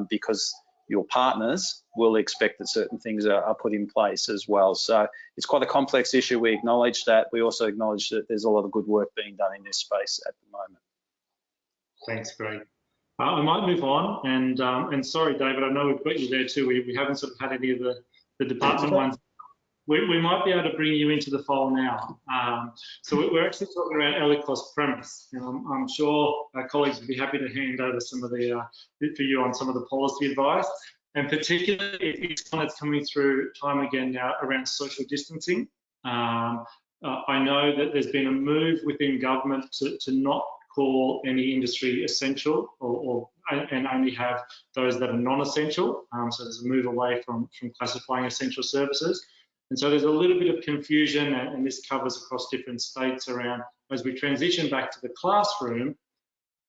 because your partners will expect that certain things are put in place as well. So it's quite a complex issue. We acknowledge that. We also acknowledge that there's a lot of good work being done in this space at the moment.
Thanks, Greg. I might move on, and sorry, David, I know we've got you there too. We haven't sort of had any of the department ones. We might be able to bring you into the fold now. So we're actually talking about ELICOS premise. I'm sure our colleagues would be happy to hand over some of the for you on some of the policy advice, and particularly it's one that's coming through time again now around social distancing. I know that there's been a move within government to not call any industry essential and only have those that are non-essential. So there's a move away from classifying essential services. And so there's a little bit of confusion, and this covers across different states around, as we transition back to the classroom,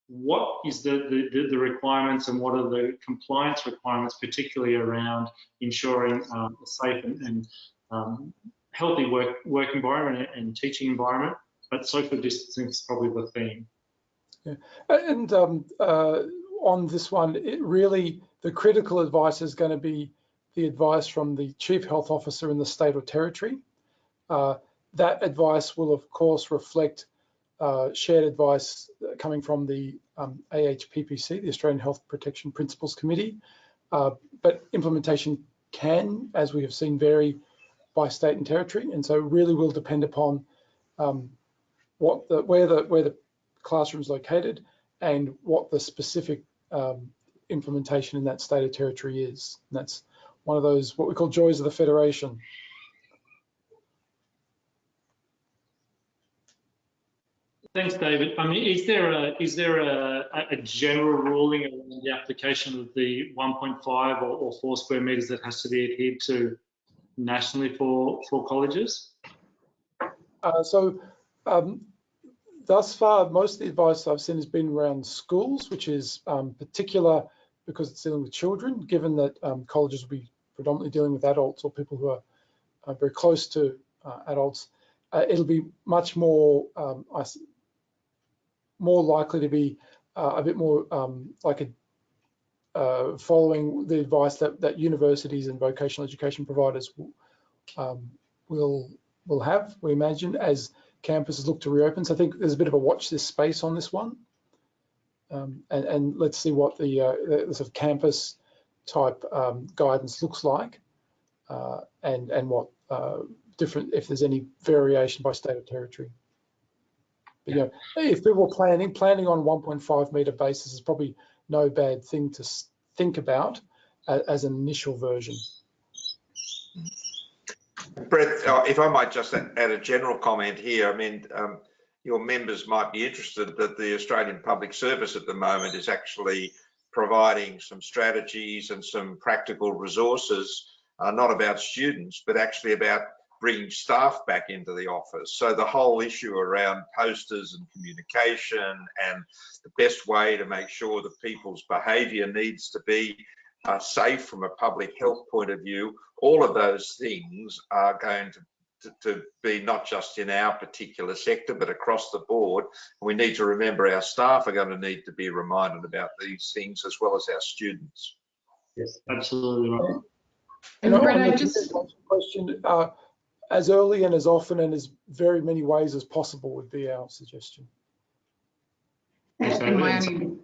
what is the requirements and what are the compliance requirements, particularly around ensuring a safe and healthy work environment and teaching environment, but social distancing is probably the theme.
Yeah, and on this one, it really, the critical advice is going to be the advice from the Chief Health Officer in the state or territory. That advice will, of course, reflect shared advice coming from the AHPPC, the Australian Health Protection Principles Committee. But implementation can, as we have seen, vary by state and territory, and so really will depend upon where the classroom is located and what the specific implementation in that state or territory is. And that's one of those, what we call joys of the Federation.
Thanks, David. I mean, is there a general ruling around the application of the 1.5 or 4 square metres that has to be adhered to nationally for colleges?
Thus far, most of the advice I've seen has been around schools, which is particular because it's dealing with children, given that colleges will be predominantly dealing with adults or people who are very close to adults. it'll be much more more likely to be a bit more like following the advice that universities and vocational education providers will have, we imagine, as campuses look to reopen. So I think there's a bit of a watch this space on this one, and let's see what the sort of campus type guidance looks like, and what different, if there's any variation by state or territory. But, you know, if people are planning on 1.5 metre basis is probably no bad thing to think about as an initial version.
Brett, if I might just add a general comment here. I mean, your members might be interested that the Australian Public Service at the moment is actually providing some strategies and some practical resources, not about students, but actually about bringing staff back into the office. So the whole issue around posters and communication and the best way to make sure that people's behaviour needs to be safe from a public health point of view, all of those things are going to be not just in our particular sector, but across the board. We need to remember our staff are going to need to be reminded about these things, as well as our students.
Yes, absolutely right.
And on the question, as early and as often and as very many ways as possible would be our suggestion.
And my only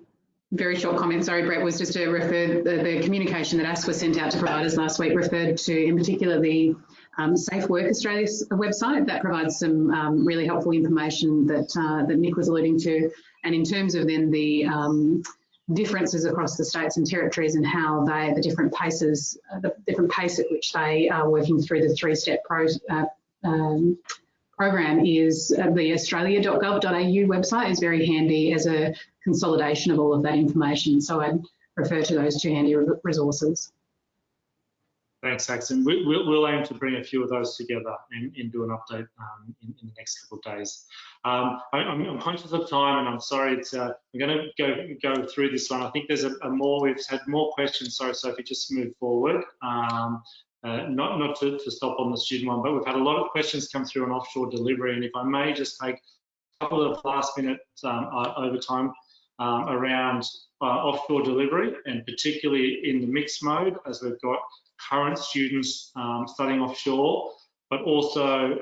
very short comment, sorry, Brett, was just to refer the communication that ASQA sent out to providers last week referred to, in particular, the Safe Work Australia's website that provides some really helpful information that Nick was alluding to, and in terms of then the differences across the states and territories and how the different pace at which they are working through the three-step program is the australia.gov.au website is very handy as a consolidation of all of that information. So I'd refer to those two handy resources.
Thanks, Saxon. We'll aim to bring a few of those together and do an update in the next couple of days. I'm conscious of time, and I'm sorry. I'm going to go through this one. I think there's we've had more questions. Sorry, Sophie, just move forward. Not to stop on the student one, but we've had a lot of questions come through on offshore delivery, and if I may just take a couple of last-minute overtime around offshore delivery, and particularly in the mixed mode, as we've got current students studying offshore, but also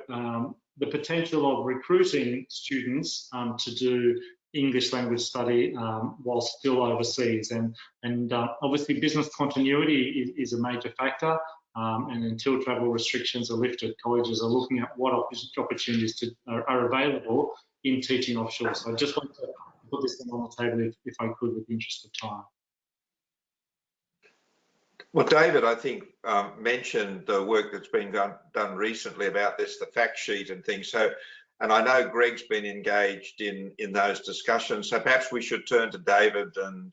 the potential of recruiting students to do English language study while still overseas. And obviously business continuity is a major factor, and until travel restrictions are lifted, colleges are looking at what opportunities are available in teaching offshore. So I just want to put this on the table if I could, with the interest of time.
Well, David, I think mentioned the work that's been done recently about this, the fact sheet and things. So, and I know Greg's been engaged in those discussions. So perhaps we should turn to David and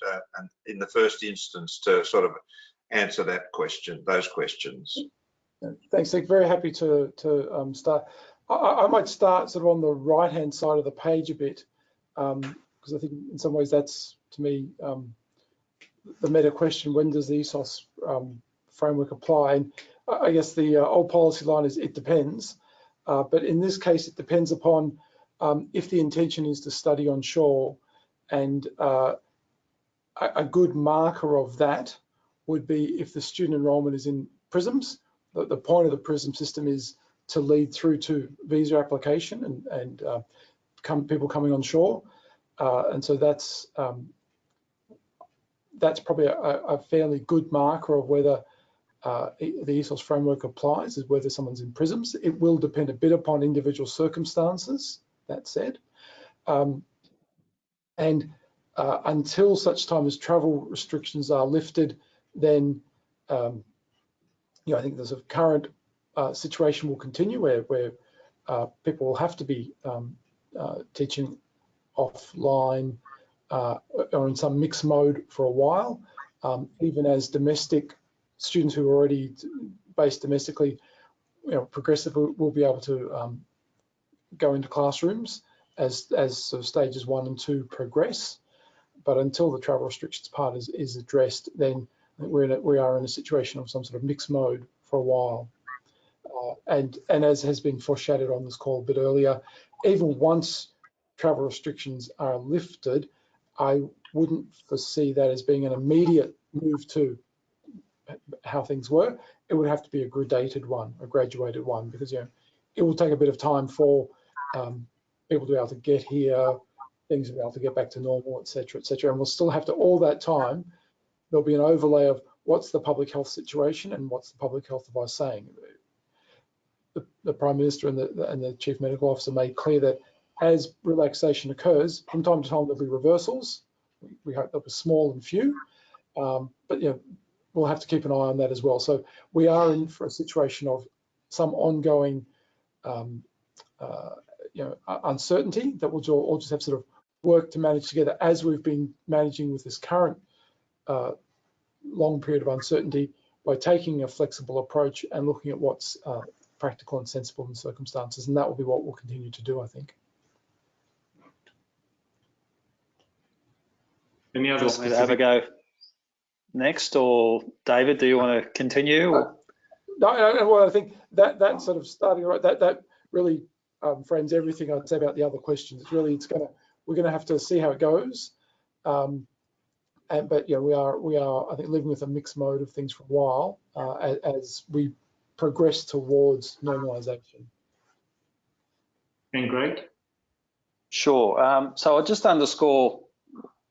in the first instance to sort of answer that question, those questions.
Thanks, Nick. Very happy to start. I might start sort of on the right-hand side of the page a bit, because I think in some ways that's, to me, the meta question: when does the ESOS framework apply? And I guess the old policy line is it depends, but in this case it depends upon if the intention is to study on shore, and a good marker of that would be if the student enrolment is in PRISMs. The point of the PRISM system is to lead through to visa application and people coming on shore, and so that's probably a fairly good marker of whether the ESOS framework applies, is whether someone's in PRISMs. It will depend a bit upon individual circumstances, that said. Until such time as travel restrictions are lifted, then I think the sort of current situation will continue where people will have to be teaching offline or in some mixed mode for a while, even as domestic students who are already based domestically, progressively will be able to go into classrooms as sort of stages 1 and 2 progress. But until the travel restrictions part is addressed, then I think we are in a situation of some sort of mixed mode for a while. And as has been foreshadowed on this call a bit earlier, even once travel restrictions are lifted, I wouldn't foresee that as being an immediate move to how things were. It would have to be a graduated one, because it will take a bit of time for people to be able to get here, things to be able to get back to normal, etc., etc. And we'll still have to, all that time, there'll be an overlay of what's the public health situation and what's the public health advice saying. The Prime Minister and the Chief Medical Officer made clear that as relaxation occurs, from time to time there'll be reversals. We hope they'll be small and few, but we'll have to keep an eye on that as well. So we are in for a situation of some ongoing uncertainty that we'll all just have to sort of work to manage together, as we've been managing with this current long period of uncertainty, by taking a flexible approach and looking at what's practical and sensible in circumstances. And that will be what we'll continue to do, I think.
Any other specific?
Have a go next, or David, do you want to continue?
No, well, I think that sort of starting right, that really frames everything I'd say about the other questions. We're gonna have to see how it goes, but we are I think living with a mixed mode of things for a while as we progress towards normalisation.
And Greg?
Sure. So I'll just underscore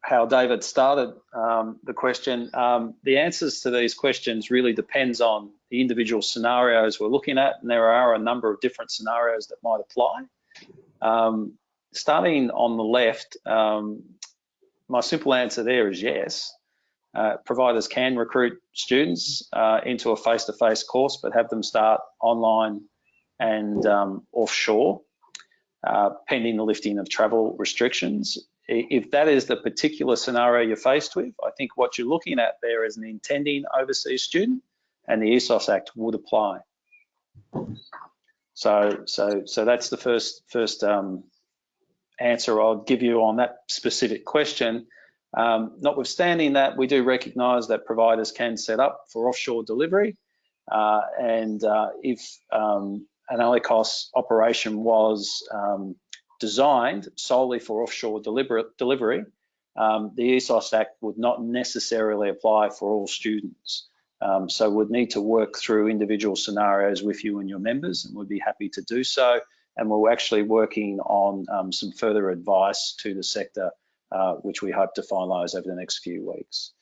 how David started the question. The answers to these questions really depends on the individual scenarios we're looking at, and there are a number of different scenarios that might apply. Starting on the left, my simple answer there is yes. Providers can recruit students into a face-to-face course, but have them start online and offshore, pending the lifting of travel restrictions. If that is the particular scenario you're faced with, I think what you're looking at there is an intending overseas student, and the ESOS Act would apply. So that's the first answer I'll give you on that specific question. Notwithstanding that, we do recognise that providers can set up for offshore delivery, and if an ELICOS operation was designed solely for offshore delivery, the ESOS Act would not necessarily apply for all students. So we'd need to work through individual scenarios with you and your members, and we'd be happy to do so. And we're actually working on some further advice to the sector, which we hope to finalise over the next few weeks.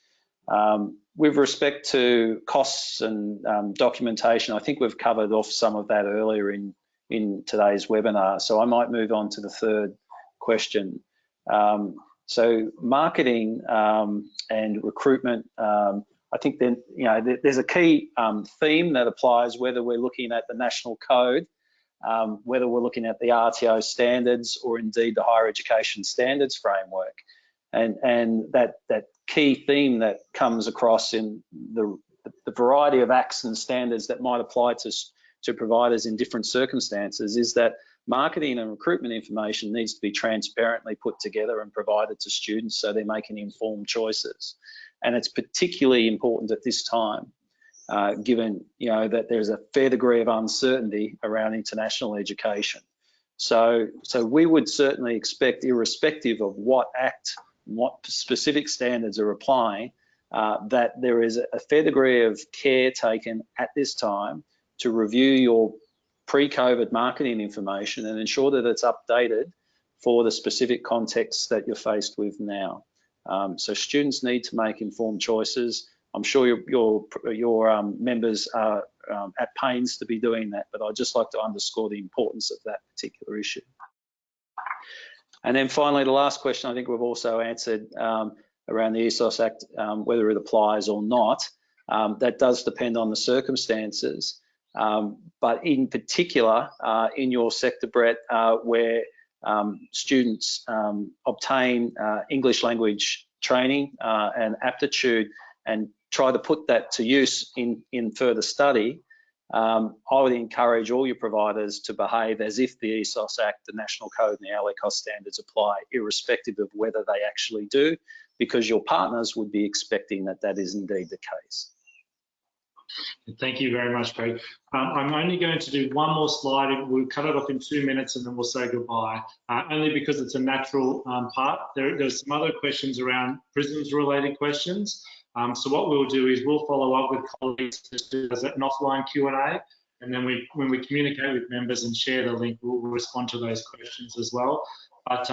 With respect to costs and documentation, I think we've covered off some of that earlier in today's webinar, so I might move on to the third question. So marketing and recruitment, I think then there's a key theme that applies whether we're looking at the national code, whether we're looking at the RTO standards, or indeed the higher education standards framework, and that key theme that comes across in the variety of acts and standards that might apply to providers in different circumstances is that marketing and recruitment information needs to be transparently put together and provided to students so they're making informed choices. And it's particularly important at this time, given that there's a fair degree of uncertainty around international education. So we would certainly expect, irrespective of what act, what specific standards are applying, that there is a fair degree of care taken at this time to review your pre-COVID marketing information and ensure that it's updated for the specific context that you're faced with now. So students need to make informed choices. I'm sure your members are at pains to be doing that, but I'd just like to underscore the importance of that particular issue. And then finally, the last question I think we've also answered around the ESOS Act, whether it applies or not. That does depend on the circumstances. But in particular, in your sector, Brett, where students obtain English language training and aptitude and try to put that to use in further study, I would encourage all your providers to behave as if the ESOS Act, the National Code and the ELICOS standards apply, irrespective of whether they actually do, because your partners would be expecting that that is indeed the case.
Thank you very much, Craig. I'm only going to do one more slide. We'll cut it off in 2 minutes and then we'll say goodbye, only because it's a natural part. There's some other questions around prisons-related questions. So what we'll do is we'll follow up with colleagues as an offline Q&A, and then when we communicate with members and share the link, we'll respond to those questions as well. But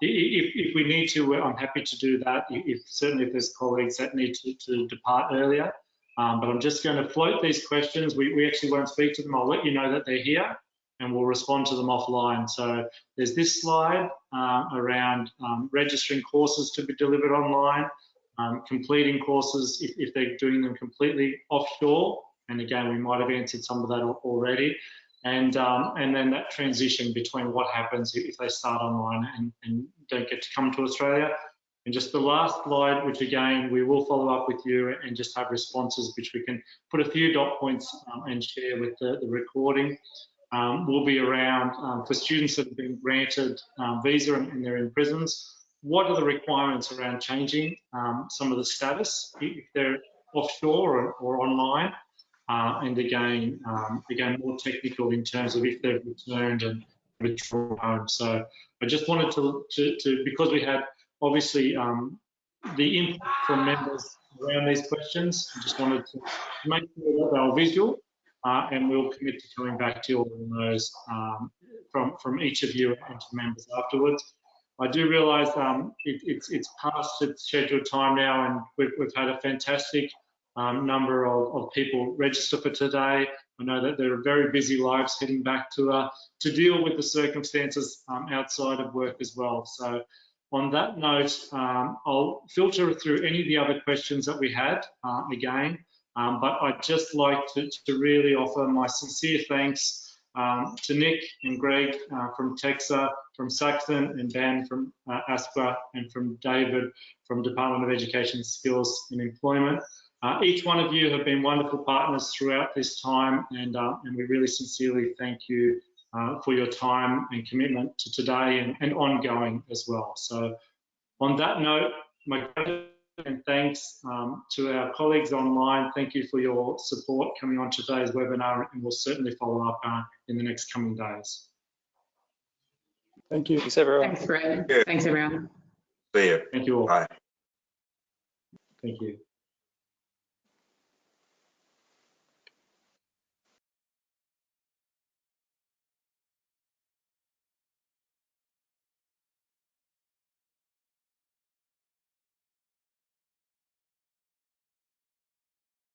if we need to, I'm happy to do that, certainly if there's colleagues that need to depart earlier. But I'm just going to float these questions. We actually won't speak to them. I'll let you know that they're here and we'll respond to them offline. So there's this slide around registering courses to be delivered online, completing courses if they're doing them completely offshore. And again, we might have answered some of that already. And then that transition between what happens if they start online and don't get to come to Australia. And just the last slide, which again, we will follow up with you and just have responses, which we can put a few dot points and share with the recording, will be around for students that have been granted visa and they're in prisons. What are the requirements around changing some of the status if they're offshore or online? And again, more technical in terms of if they've returned and withdrawn home. So I just wanted to because we had obviously the input from members around these questions, I just wanted to make sure that they were visual, and we'll commit to coming back to you on those from each of you and to members afterwards. I do realise it's past its scheduled time now, and we've had a fantastic number of people register for today. I know that there are very busy lives heading back to deal with the circumstances outside of work as well. So on that note, I'll filter through any of the other questions that we had again, but I'd just like to really offer my sincere thanks to Nick and Greg from TEQSA, from Saxon and Dan from ASQA, and from David from Department of Education, Skills and Employment. Each one of you have been wonderful partners throughout this time, and we really sincerely thank you for your time and commitment to today and ongoing as well. So on that note, my gratitude and thanks to our colleagues online. Thank you for your support coming on today's webinar, and we'll certainly follow up in the next coming days.
Thank you.
Thanks, everyone.
Thanks, Greg.
Yeah.
Thanks, everyone.
See you.
Thank you all.
Bye.
Thank you.